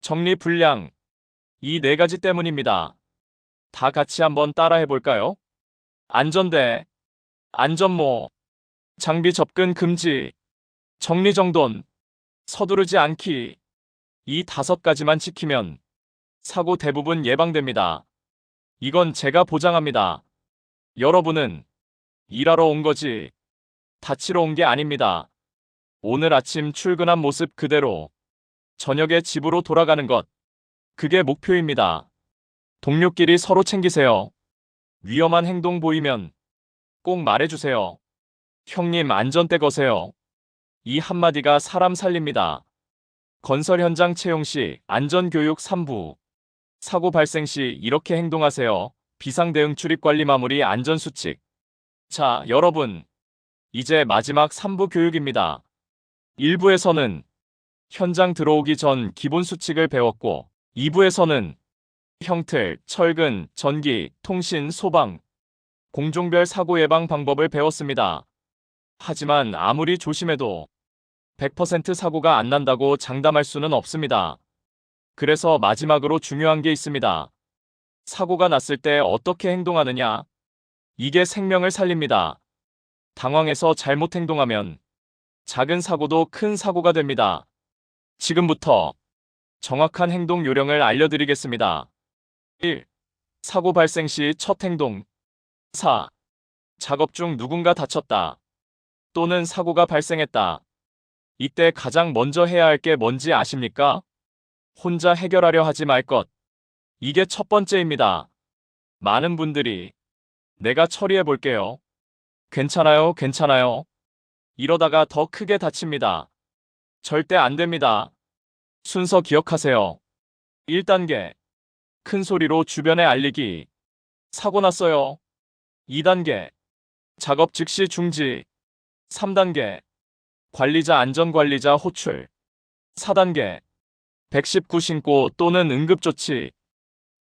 정리 불량. 이 4가지 때문입니다. 다 같이 한번 따라해 볼까요? 안전대, 안전모, 장비 접근 금지, 정리정돈, 서두르지 않기. 이 5가지만 지키면 사고 대부분 예방됩니다. 이건 제가 보장합니다. 여러분은 일하러 온 거지 다치러 온 게 아닙니다. 오늘 아침 출근한 모습 그대로 저녁에 집으로 돌아가는 것. 그게 목표입니다. 동료끼리 서로 챙기세요. 위험한 행동 보이면 꼭 말해주세요. 형님 안전대 거세요. 이 한마디가 사람 살립니다. 건설 현장 채용 시 안전교육 3부. 사고 발생 시 이렇게 행동하세요. 비상대응 출입관리 마무리 안전수칙. 자, 여러분. 이제 마지막 3부 교육입니다. 1부에서는 현장 들어오기 전 기본 수칙을 배웠고 2부에서는 형틀, 철근, 전기, 통신, 소방, 공종별 사고 예방 방법을 배웠습니다. 하지만 아무리 조심해도 100% 사고가 안 난다고 장담할 수는 없습니다. 그래서 마지막으로 중요한 게 있습니다. 사고가 났을 때 어떻게 행동하느냐? 이게 생명을 살립니다. 당황해서 잘못 행동하면 작은 사고도 큰 사고가 됩니다. 지금부터 정확한 행동 요령을 알려드리겠습니다. 1. 사고 발생 시 첫 행동. 4. 작업 중 누군가 다쳤다. 또는 사고가 발생했다. 이때 가장 먼저 해야 할 게 뭔지 아십니까? 혼자 해결하려 하지 말 것. 이게 첫 번째입니다. 많은 분들이 내가 처리해 볼게요. 괜찮아요, 괜찮아요. 이러다가 더 크게 다칩니다. 절대 안 됩니다. 순서 기억하세요. 1단계. 큰 소리로 주변에 알리기. 사고 났어요. 2단계. 작업 즉시 중지. 3단계. 관리자 안전관리자 호출. 4단계. 119 신고 또는 응급조치.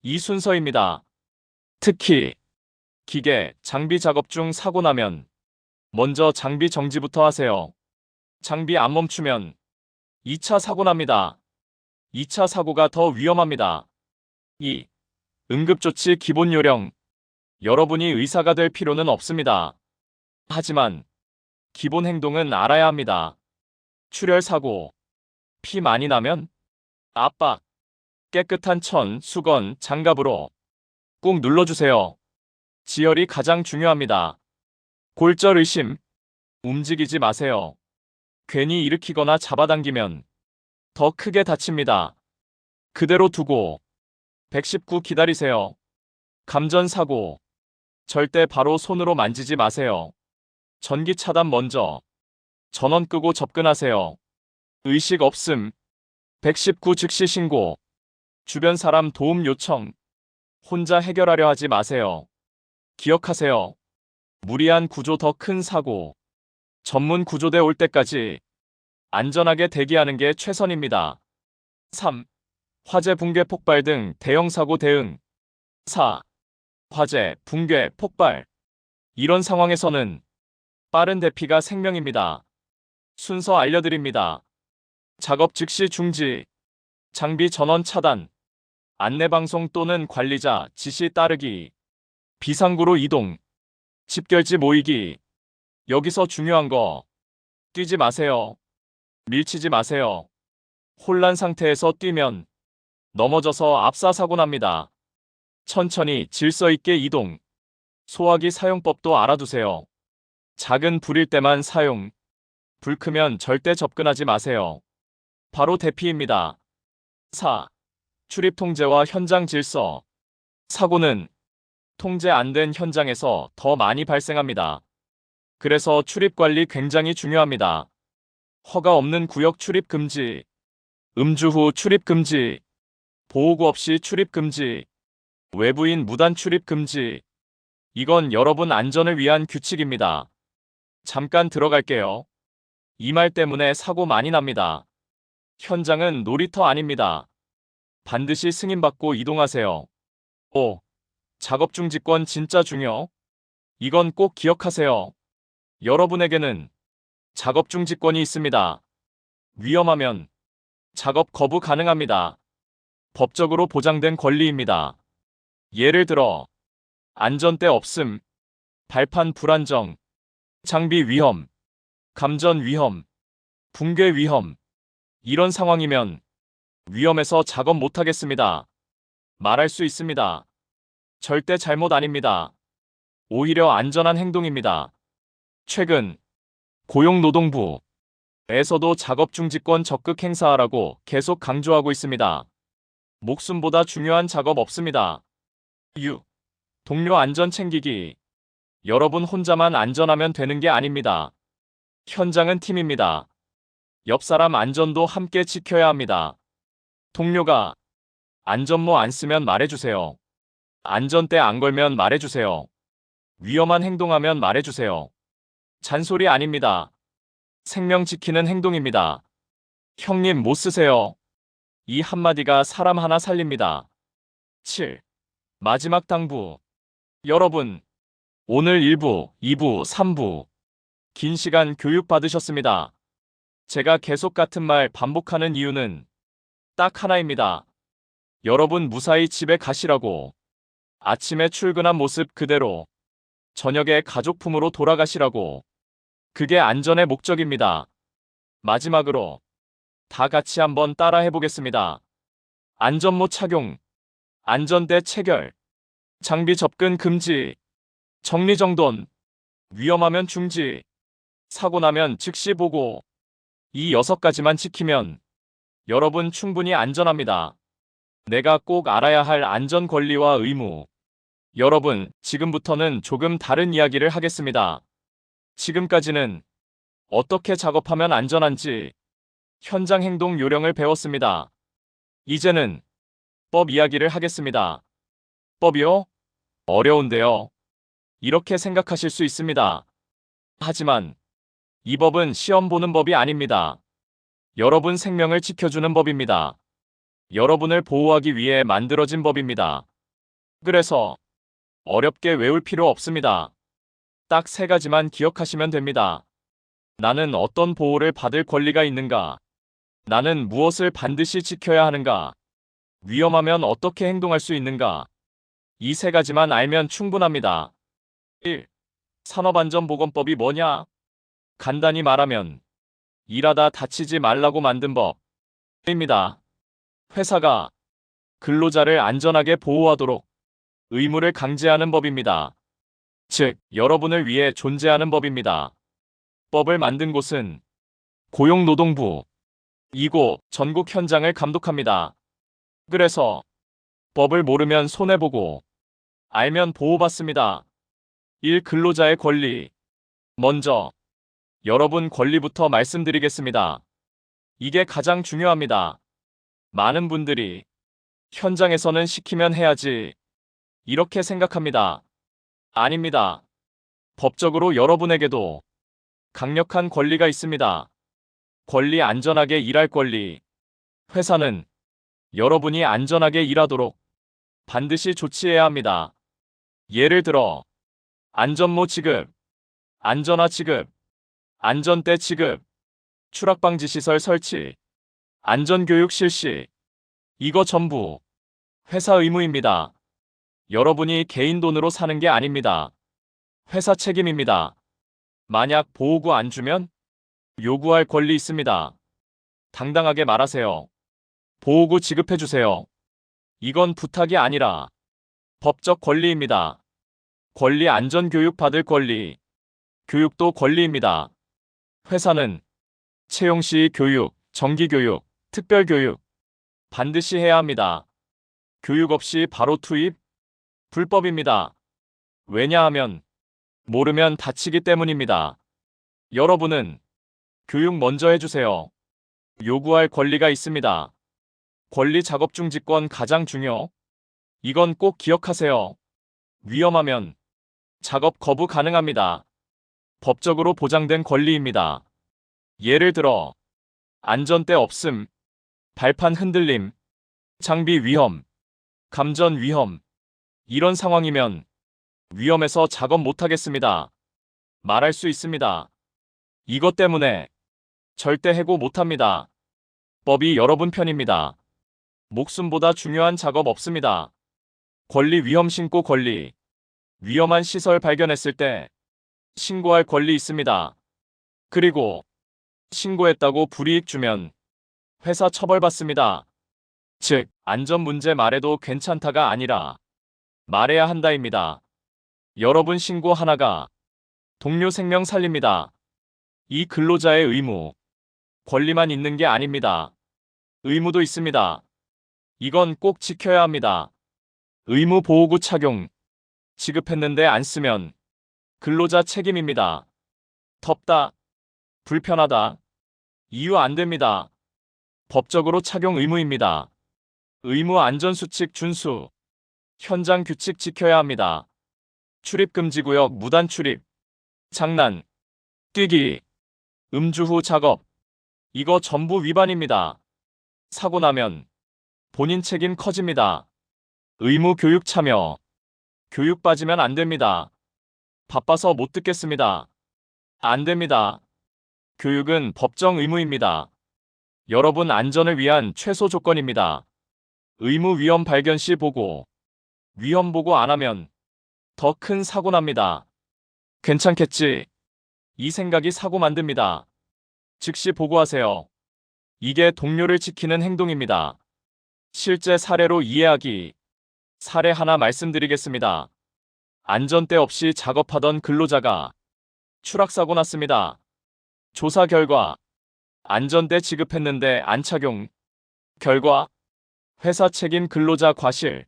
이 순서입니다. 특히 기계, 장비 작업 중 사고 나면 먼저 장비 정지부터 하세요. 장비 안 멈추면 2차 사고 납니다. 2차 사고가 더 위험합니다. 2. 응급조치 기본 요령. 여러분이 의사가 될 필요는 없습니다. 하지만 기본 행동은 알아야 합니다. 출혈 사고, 피 많이 나면 압박, 깨끗한 천, 수건, 장갑으로 꾹 눌러주세요. 지혈이 가장 중요합니다. 골절 의심, 움직이지 마세요. 괜히 일으키거나 잡아당기면 더 크게 다칩니다. 그대로 두고 119 기다리세요. 감전 사고, 절대 바로 손으로 만지지 마세요. 전기 차단 먼저, 전원 끄고 접근하세요. 의식 없음, 119 즉시 신고, 주변 사람 도움 요청, 혼자 해결하려 하지 마세요. 기억하세요. 무리한 구조 더 큰 사고, 전문 구조대 올 때까지 안전하게 대기하는 게 최선입니다. 3. 화재, 붕괴, 폭발 등 대형 사고 대응. 4. 화재, 붕괴, 폭발. 이런 상황에서는 빠른 대피가 생명입니다. 순서 알려드립니다. 작업 즉시 중지, 장비 전원 차단, 안내방송 또는 관리자 지시 따르기, 비상구로 이동, 집결지 모이기. 여기서 중요한 거, 뛰지 마세요. 밀치지 마세요. 혼란 상태에서 뛰면 넘어져서 압사사고 납니다. 천천히 질서 있게 이동. 소화기 사용법도 알아두세요. 작은 불일 때만 사용. 불 크면 절대 접근하지 마세요. 바로 대피입니다. 4. 출입 통제와 현장 질서. 사고는 통제 안 된 현장에서 더 많이 발생합니다. 그래서 출입 관리 굉장히 중요합니다. 허가 없는 구역 출입 금지, 음주 후 출입 금지, 보호구 없이 출입 금지, 외부인 무단 출입 금지. 이건 여러분 안전을 위한 규칙입니다. 잠깐 들어갈게요. 이 말 때문에 사고 많이 납니다. 현장은 놀이터 아닙니다. 반드시 승인받고 이동하세요. 5. 작업 중지권 진짜 중요. 이건 꼭 기억하세요. 여러분에게는 작업 중지권이 있습니다. 위험하면 작업 거부 가능합니다. 법적으로 보장된 권리입니다. 예를 들어 안전대 없음, 발판 불안정, 장비 위험, 감전 위험, 붕괴 위험. 이런 상황이면 위험해서 작업 못하겠습니다. 말할 수 있습니다. 절대 잘못 아닙니다. 오히려 안전한 행동입니다. 최근 고용노동부에서도 작업중지권 적극 행사하라고 계속 강조하고 있습니다. 목숨보다 중요한 작업 없습니다. 6. 동료 안전 챙기기. 여러분 혼자만 안전하면 되는 게 아닙니다. 현장은 팀입니다. 옆 사람 안전도 함께 지켜야 합니다. 동료가 안전모 안 쓰면 말해주세요. 안전대 안 걸면 말해주세요. 위험한 행동하면 말해주세요. 잔소리 아닙니다. 생명 지키는 행동입니다. 형님 못 쓰세요. 이 한마디가 사람 하나 살립니다. 7. 마지막 당부. 여러분, 오늘 1부, 2부, 3부 긴 시간 교육 받으셨습니다. 제가 계속 같은 말 반복하는 이유는 딱 하나입니다. 여러분 무사히 집에 가시라고. 아침에 출근한 모습 그대로 저녁에 가족품으로 돌아가시라고. 그게 안전의 목적입니다. 마지막으로 다 같이 한번 따라 해보겠습니다. 안전모 착용, 안전대 체결, 장비 접근 금지, 정리정돈, 위험하면 중지, 사고 나면 즉시 보고. 이 6가지만 지키면 여러분 충분히 안전합니다. 내가 꼭 알아야 할 안전 권리와 의무. 여러분, 지금부터는 조금 다른 이야기를 하겠습니다. 지금까지는 어떻게 작업하면 안전한지 현장 행동 요령을 배웠습니다. 이제는 법 이야기를 하겠습니다. 법이요? 어려운데요. 이렇게 생각하실 수 있습니다. 하지만 이 법은 시험 보는 법이 아닙니다. 여러분 생명을 지켜주는 법입니다. 여러분을 보호하기 위해 만들어진 법입니다. 그래서 어렵게 외울 필요 없습니다. 딱 세 가지만 기억하시면 됩니다. 나는 어떤 보호를 받을 권리가 있는가? 나는 무엇을 반드시 지켜야 하는가? 위험하면 어떻게 행동할 수 있는가? 이 세 가지만 알면 충분합니다. 1. 산업안전보건법이 뭐냐? 간단히 말하면 일하다 다치지 말라고 만든 법입니다. 회사가 근로자를 안전하게 보호하도록 의무를 강제하는 법입니다. 즉, 여러분을 위해 존재하는 법입니다. 법을 만든 곳은 고용노동부. 이곳 전국 현장을 감독합니다. 그래서 법을 모르면 손해보고 알면 보호받습니다. 1. 근로자의 권리. 먼저 여러분 권리부터 말씀드리겠습니다. 이게 가장 중요합니다. 많은 분들이 현장에서는 시키면 해야지 이렇게 생각합니다. 아닙니다. 법적으로 여러분에게도 강력한 권리가 있습니다. 권리 안전하게 일할 권리. 회사는 여러분이 안전하게 일하도록 반드시 조치해야 합니다. 예를 들어 안전모 지급, 안전화 지급, 안전대 지급, 추락방지 시설 설치, 안전교육 실시. 이거 전부 회사 의무입니다. 여러분이 개인 돈으로 사는 게 아닙니다. 회사 책임입니다. 만약 보호구 안 주면 요구할 권리 있습니다. 당당하게 말하세요. 보호구 지급해주세요. 이건 부탁이 아니라 법적 권리입니다. 권리 안전교육 받을 권리. 교육도 권리입니다. 회사는 채용 시 교육, 정기교육, 특별교육 반드시 해야 합니다. 교육 없이 바로 투입? 불법입니다. 왜냐하면 모르면 다치기 때문입니다. 여러분은 교육 먼저 해주세요. 요구할 권리가 있습니다. 권리 작업중지권 가장 중요. 이건 꼭 기억하세요. 위험하면 작업 거부 가능합니다. 법적으로 보장된 권리입니다. 예를 들어 안전대 없음, 발판 흔들림, 장비 위험, 감전 위험. 이런 상황이면 위험해서 작업 못하겠습니다. 말할 수 있습니다. 이것 때문에 절대 해고 못합니다. 법이 여러분 편입니다. 목숨보다 중요한 작업 없습니다. 권리 위험 신고 권리. 위험한 시설 발견했을 때 신고할 권리 있습니다. 그리고 신고했다고 불이익 주면 회사 처벌받습니다. 즉, 안전 문제 말해도 괜찮다가 아니라 말해야 한다입니다. 여러분 신고 하나가 동료 생명 살립니다. 이 근로자의 의무, 권리만 있는 게 아닙니다. 의무도 있습니다. 이건 꼭 지켜야 합니다. 의무 보호구 착용. 지급했는데 안 쓰면 근로자 책임입니다. 덥다, 불편하다, 이유 안 됩니다. 법적으로 착용 의무입니다. 의무 안전수칙 준수. 현장 규칙 지켜야 합니다. 출입금지구역 무단 출입, 장난, 뛰기, 음주 후 작업. 이거 전부 위반입니다. 사고 나면 본인 책임 커집니다. 의무 교육 참여. 교육 빠지면 안 됩니다. 바빠서 못 듣겠습니다. 안 됩니다. 교육은 법정 의무입니다. 여러분 안전을 위한 최소 조건입니다. 의무 위험 발견 시 보고. 위험 보고 안 하면 더 큰 사고 납니다. 괜찮겠지? 이 생각이 사고 만듭니다. 즉시 보고하세요. 이게 동료를 지키는 행동입니다. 실제 사례로 이해하기. 사례 하나 말씀드리겠습니다. 안전대 없이 작업하던 근로자가 추락사고 났습니다. 조사 결과 안전대 지급했는데 안 착용. 결과 회사 책임 근로자 과실.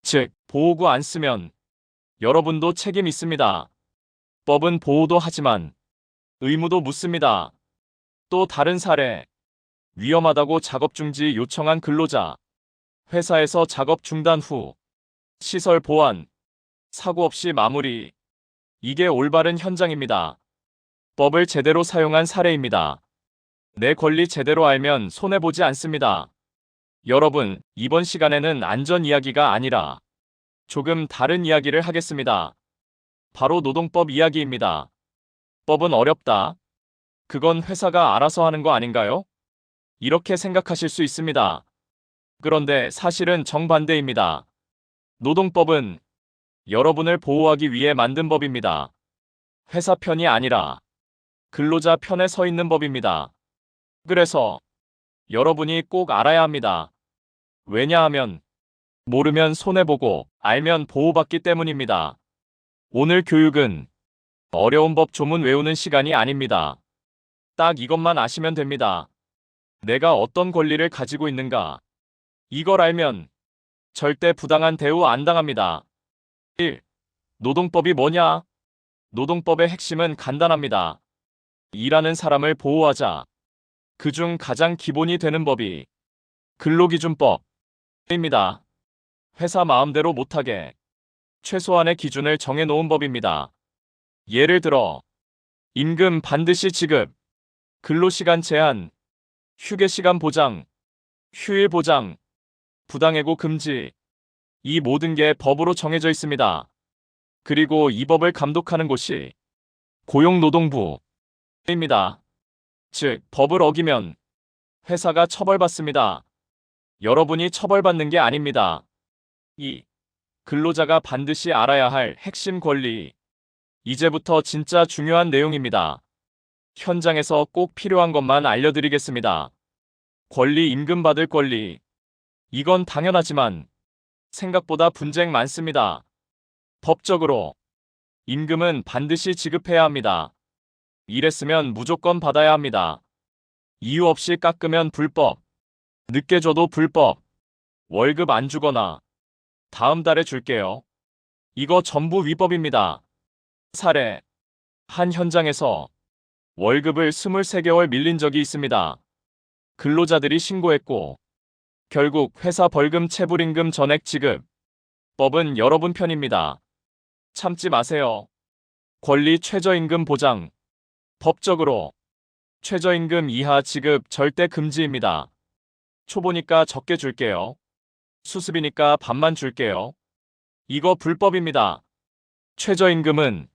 즉, 보호구 안 쓰면 여러분도 책임 있습니다. 법은 보호도 하지만 의무도 묻습니다. 또 다른 사례. 위험하다고 작업 중지 요청한 근로자. 회사에서 작업 중단 후 시설 보완, 사고 없이 마무리. 이게 올바른 현장입니다. 법을 제대로 사용한 사례입니다. 내 권리 제대로 알면 손해보지 않습니다. 여러분, 이번 시간에는 안전 이야기가 아니라 조금 다른 이야기를 하겠습니다. 바로 노동법 이야기입니다. 법은 어렵다. 그건 회사가 알아서 하는 거 아닌가요? 이렇게 생각하실 수 있습니다. 그런데 사실은 정반대입니다. 노동법은 여러분을 보호하기 위해 만든 법입니다. 회사 편이 아니라 근로자 편에 서 있는 법입니다. 그래서 여러분이 꼭 알아야 합니다. 왜냐하면 모르면 손해보고 알면 보호받기 때문입니다. 오늘 교육은 어려운 법 조문 외우는 시간이 아닙니다. 딱 이것만 아시면 됩니다. 내가 어떤 권리를 가지고 있는가. 이걸 알면 절대 부당한 대우 안 당합니다. 1. 노동법이 뭐냐? 노동법의 핵심은 간단합니다. 일하는 사람을 보호하자. 그중 가장 기본이 되는 법이 근로기준법입니다. 회사 마음대로 못하게 최소한의 기준을 정해놓은 법입니다. 예를 들어 임금 반드시 지급, 근로시간 제한, 휴게시간 보장, 휴일 보장, 부당해고 금지. 이 모든 게 법으로 정해져 있습니다. 그리고 이 법을 감독하는 곳이 고용노동부입니다. 즉, 법을 어기면 회사가 처벌받습니다. 여러분이 처벌받는 게 아닙니다. 2. 근로자가 반드시 알아야 할 핵심 권리. 이제부터 진짜 중요한 내용입니다. 현장에서 꼭 필요한 것만 알려드리겠습니다. 권리, 임금 받을 권리. 이건 당연하지만 생각보다 분쟁 많습니다. 법적으로 임금은 반드시 지급해야 합니다. 일했으면 무조건 받아야 합니다. 이유 없이 깎으면 불법, 늦게 줘도 불법, 월급 안 주거나 다음 달에 줄게요. 이거 전부 위법입니다. 사례. 한 현장에서 월급을 23개월 밀린 적이 있습니다. 근로자들이 신고했고 결국 회사 벌금 체불임금 전액 지급. 법은 여러분 편입니다. 참지 마세요. 권리 최저임금 보장. 법적으로 최저임금 이하 지급 절대 금지입니다. 초보니까 적게 줄게요. 수습이니까 반만 줄게요. 이거 불법입니다. 최저임금은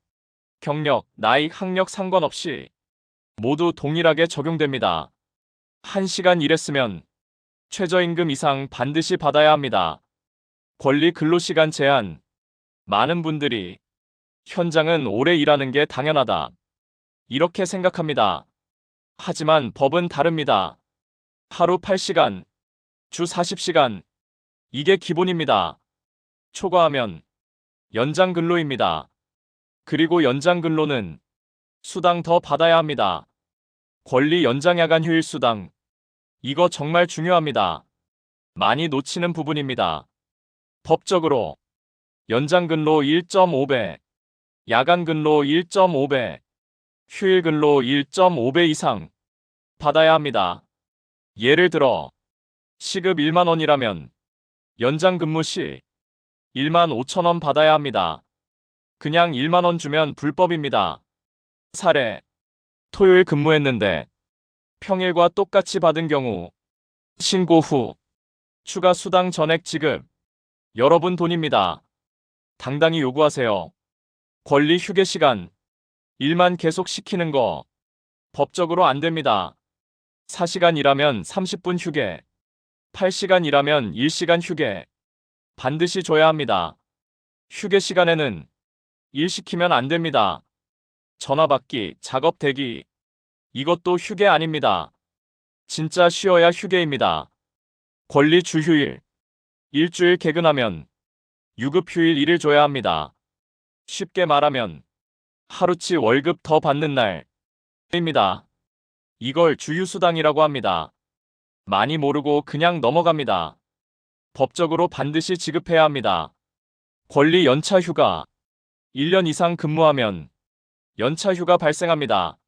경력, 나이, 학력 상관없이 모두 동일하게 적용됩니다. 1시간 일했으면 최저임금 이상 반드시 받아야 합니다. 권리 근로시간 제한. 많은 분들이 현장은 오래 일하는 게 당연하다. 이렇게 생각합니다. 하지만 법은 다릅니다. 하루 8시간, 주 40시간. 이게 기본입니다. 초과하면 연장 근로입니다. 그리고 연장 근로는 수당 더 받아야 합니다. 권리 연장 야간 휴일 수당. 이거 정말 중요합니다. 많이 놓치는 부분입니다. 법적으로 연장 근로 1.5배, 야간 근로 1.5배, 휴일 근로 1.5배 이상 받아야 합니다. 예를 들어 시급 1만 원이라면 연장 근무 시 1만 5천 원 받아야 합니다. 그냥 1만 원 주면 불법입니다. 사례. 토요일 근무했는데 평일과 똑같이 받은 경우 신고 후 추가 수당 전액 지급. 여러분 돈입니다. 당당히 요구하세요. 권리 휴게 시간. 일만 계속 시키는 거 법적으로 안 됩니다. 4시간 일하면 30분 휴게, 8시간 일하면 1시간 휴게. 반드시 줘야 합니다. 휴게 시간에는 일 시키면 안 됩니다. 전화 받기, 작업 대기. 이것도 휴게 아닙니다. 진짜 쉬어야 휴게입니다. 권리 주휴일. 일주일 개근하면 유급휴일 1일 줘야 합니다. 쉽게 말하면 하루치 월급 더 받는 날입니다. 이걸 주휴수당이라고 합니다. 많이 모르고 그냥 넘어갑니다. 법적으로 반드시 지급해야 합니다. 권리 연차 휴가. 1년 이상 근무하면 연차 휴가 발생합니다.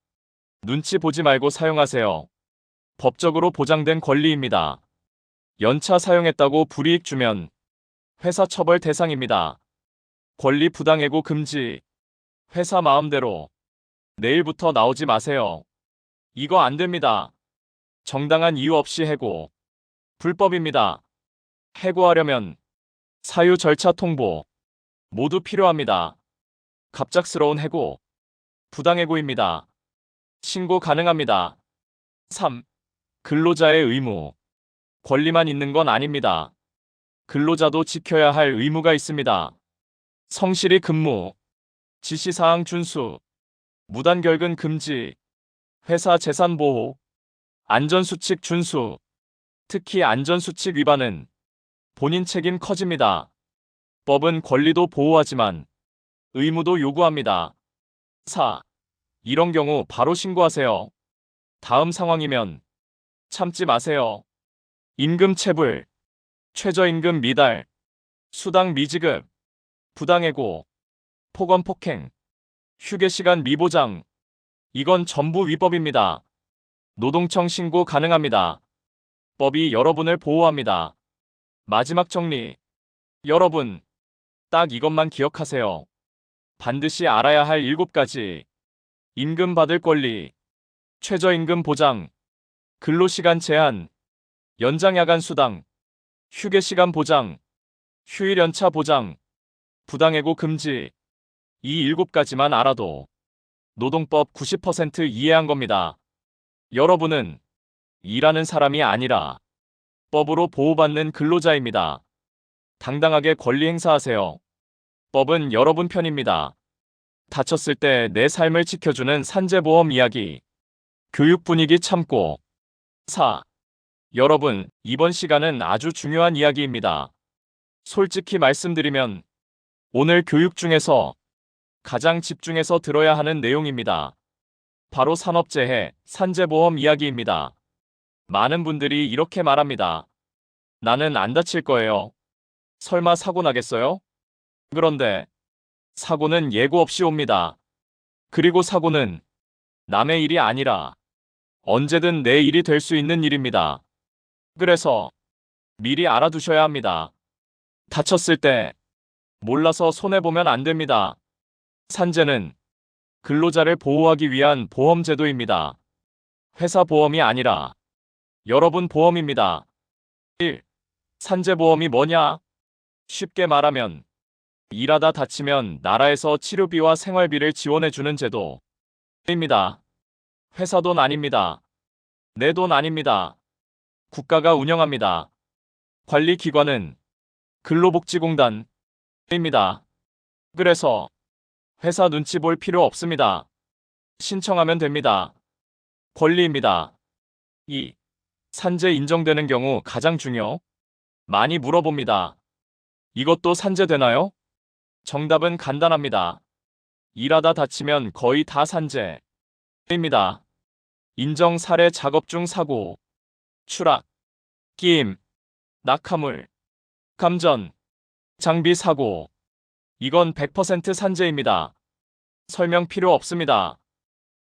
눈치 보지 말고 사용하세요. 법적으로 보장된 권리입니다. 연차 사용했다고 불이익 주면 회사 처벌 대상입니다. 권리 부당해고 금지. 회사 마음대로 내일부터 나오지 마세요. 이거 안 됩니다. 정당한 이유 없이 해고. 불법입니다. 해고하려면 사유 절차 통보 모두 필요합니다. 갑작스러운 해고, 부당해고입니다. 신고 가능합니다. 3. 근로자의 의무. 권리만 있는 건 아닙니다. 근로자도 지켜야 할 의무가 있습니다. 성실히 근무, 지시사항 준수, 무단결근 금지, 회사 재산 보호, 안전수칙 준수, 특히 안전수칙 위반은 본인 책임 커집니다. 법은 권리도 보호하지만 의무도 요구합니다. 4. 이런 경우 바로 신고하세요. 다음 상황이면 참지 마세요. 임금 체불, 최저임금 미달, 수당 미지급, 부당해고, 폭언폭행, 휴게시간 미보장. 이건 전부 위법입니다. 노동청 신고 가능합니다. 법이 여러분을 보호합니다. 마지막 정리. 여러분, 딱 이것만 기억하세요. 반드시 알아야 할 7가지. 임금 받을 권리, 최저임금 보장, 근로시간 제한, 연장 야간 수당, 휴게시간 보장, 휴일 연차 보장, 부당해고 금지. 이 7가지만 알아도 노동법 90% 이해한 겁니다. 여러분은 일하는 사람이 아니라 법으로 보호받는 근로자입니다. 당당하게 권리 행사하세요. 법은 여러분 편입니다. 다쳤을 때 내 삶을 지켜주는 산재보험 이야기. 교육 분위기 참고. 4. 여러분, 이번 시간은 아주 중요한 이야기입니다. 솔직히 말씀드리면 오늘 교육 중에서 가장 집중해서 들어야 하는 내용입니다. 바로 산업재해, 산재보험 이야기입니다. 많은 분들이 이렇게 말합니다. 나는 안 다칠 거예요. 설마 사고 나겠어요? 그런데 사고는 예고 없이 옵니다. 그리고 사고는 남의 일이 아니라 언제든 내 일이 될 수 있는 일입니다. 그래서 미리 알아두셔야 합니다. 다쳤을 때 몰라서 손해보면 안 됩니다. 산재는 근로자를 보호하기 위한 보험제도입니다. 회사 보험이 아니라 여러분 보험입니다. 1. 산재보험이 뭐냐? 쉽게 말하면 일하다 다치면 나라에서 치료비와 생활비를 지원해주는 제도입니다. 회사 돈 아닙니다. 내 돈 아닙니다. 국가가 운영합니다. 관리기관은 근로복지공단입니다. 그래서 회사 눈치 볼 필요 없습니다. 신청하면 됩니다. 권리입니다. 2. 산재 인정되는 경우 가장 중요. 많이 물어봅니다. 이것도 산재되나요? 정답은 간단합니다. 일하다 다치면 거의 다 산재입니다. 인정 사례 작업 중 사고, 추락, 끼임, 낙하물, 감전, 장비 사고. 이건 100% 산재입니다. 설명 필요 없습니다.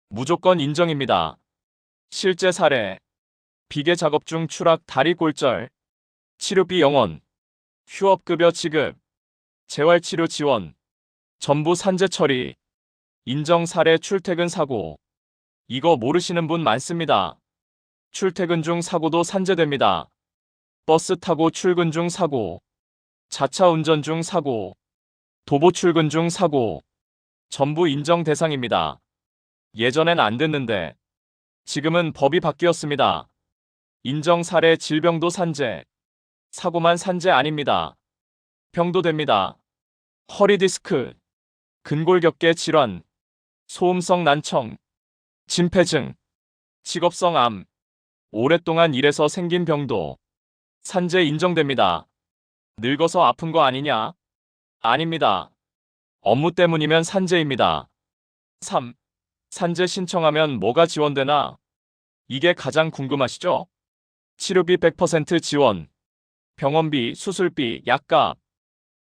무조건 인정입니다. 실제 사례, 비계 작업 중 추락 다리 골절, 치료비 영원, 휴업급여 지급, 재활치료 지원, 전부 산재 처리, 인정 사례 출퇴근 사고. 이거 모르시는 분 많습니다. 출퇴근 중 사고도 산재됩니다. 버스 타고 출근 중 사고, 자차 운전 중 사고, 도보 출근 중 사고. 전부 인정 대상입니다. 예전엔 안 됐는데 지금은 법이 바뀌었습니다. 인정 사례 질병도 산재, 사고만 산재 아닙니다. 병도 됩니다. 허리 디스크, 근골격계 질환, 소음성 난청, 심폐증, 직업성 암, 오랫동안 일해서 생긴 병도 산재 인정됩니다. 늙어서 아픈 거 아니냐? 아닙니다. 업무 때문이면 산재입니다. 3. 산재 신청하면 뭐가 지원되나? 이게 가장 궁금하시죠? 치료비 100% 지원, 병원비, 수술비, 약값,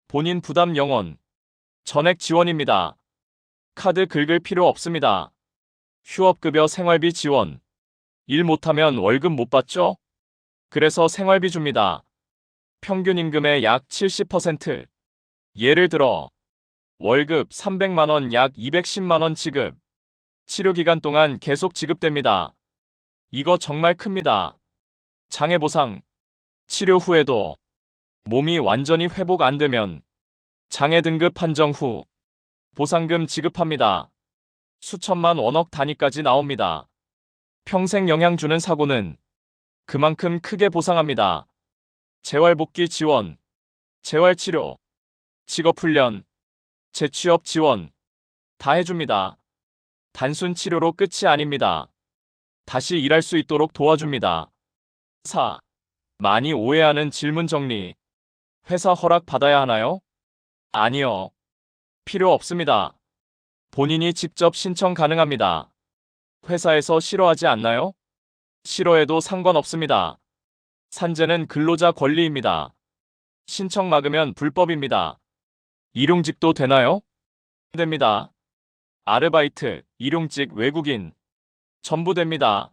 본인 부담 영원, 전액 지원입니다. 카드 긁을 필요 없습니다. 휴업급여 생활비 지원, 일 못하면 월급 못 받죠? 그래서 생활비 줍니다. 평균 임금의 약 70%. 예를 들어 월급 300만 원 약 210만 원 지급. 치료 기간 동안 계속 지급됩니다. 이거 정말 큽니다. 장애 보상. 치료 후에도 몸이 완전히 회복 안 되면 장애 등급 판정 후 보상금 지급합니다. 수천만 원억 단위까지 나옵니다. 평생 영향 주는 사고는 그만큼 크게 보상합니다. 재활복귀 지원, 재활치료, 직업훈련, 재취업 지원 다 해줍니다. 단순 치료로 끝이 아닙니다. 다시 일할 수 있도록 도와줍니다. 4. 많이 오해하는 질문 정리. 회사 허락 받아야 하나요? 아니요. 필요 없습니다. 본인이 직접 신청 가능합니다. 회사에서 싫어하지 않나요? 싫어해도 상관없습니다. 산재는 근로자 권리입니다. 신청 막으면 불법입니다. 일용직도 되나요? 됩니다. 아르바이트, 일용직, 외국인 전부 됩니다.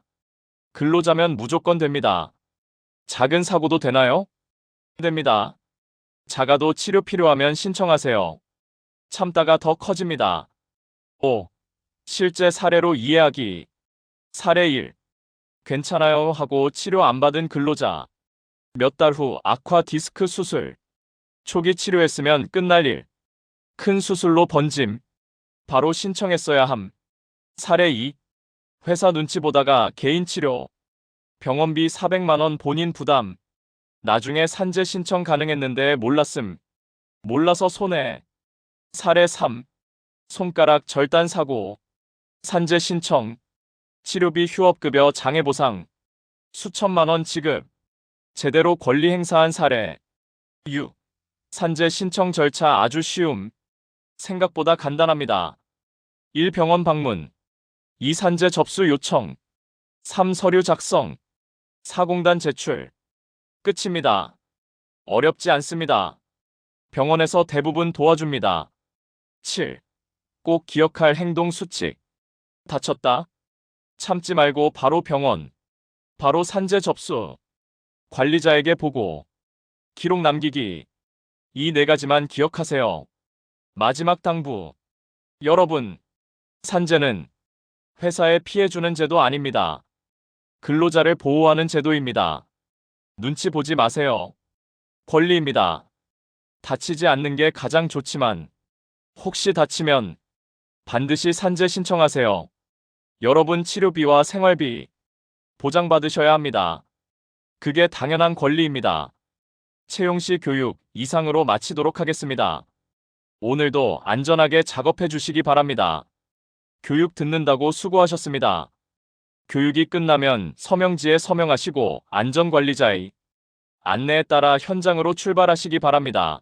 근로자면 무조건 됩니다. 작은 사고도 되나요? 됩니다. 작아도 치료 필요하면 신청하세요. 참다가 더 커집니다. 5. 실제 사례로 이해하기. 사례 1. 괜찮아요 하고 치료 안 받은 근로자. 몇 달 후 악화 디스크 수술. 초기 치료했으면 끝날 일. 큰 수술로 번짐. 바로 신청했어야 함. 사례 2. 회사 눈치 보다가 개인 치료. 병원비 400만 원 본인 부담. 나중에 산재 신청 가능했는데 몰랐음. 몰라서 손해. 사례 3. 손가락 절단 사고. 산재 신청. 치료비 휴업급여 장애보상. 수천만 원 지급. 제대로 권리 행사한 사례. 6. 산재 신청 절차 아주 쉬움. 생각보다 간단합니다. 1. 병원 방문. 2. 산재 접수 요청. 3. 서류 작성. 4. 공단 제출. 끝입니다. 어렵지 않습니다. 병원에서 대부분 도와줍니다. 7. 꼭 기억할 행동 수칙. 다쳤다. 참지 말고 바로 병원. 바로 산재 접수. 관리자에게 보고. 기록 남기기. 이 4가지만 기억하세요. 마지막 당부. 여러분, 산재는 회사에 피해 주는 제도 아닙니다. 근로자를 보호하는 제도입니다. 눈치 보지 마세요. 권리입니다. 다치지 않는 게 가장 좋지만 혹시 다치면 반드시 산재 신청하세요. 여러분 치료비와 생활비 보장받으셔야 합니다. 그게 당연한 권리입니다. 채용시 교육 이상으로 마치도록 하겠습니다. 오늘도 안전하게 작업해 주시기 바랍니다. 교육 듣는다고 수고하셨습니다. 교육이 끝나면 서명지에 서명하시고 안전관리자의 안내에 따라 현장으로 출발하시기 바랍니다.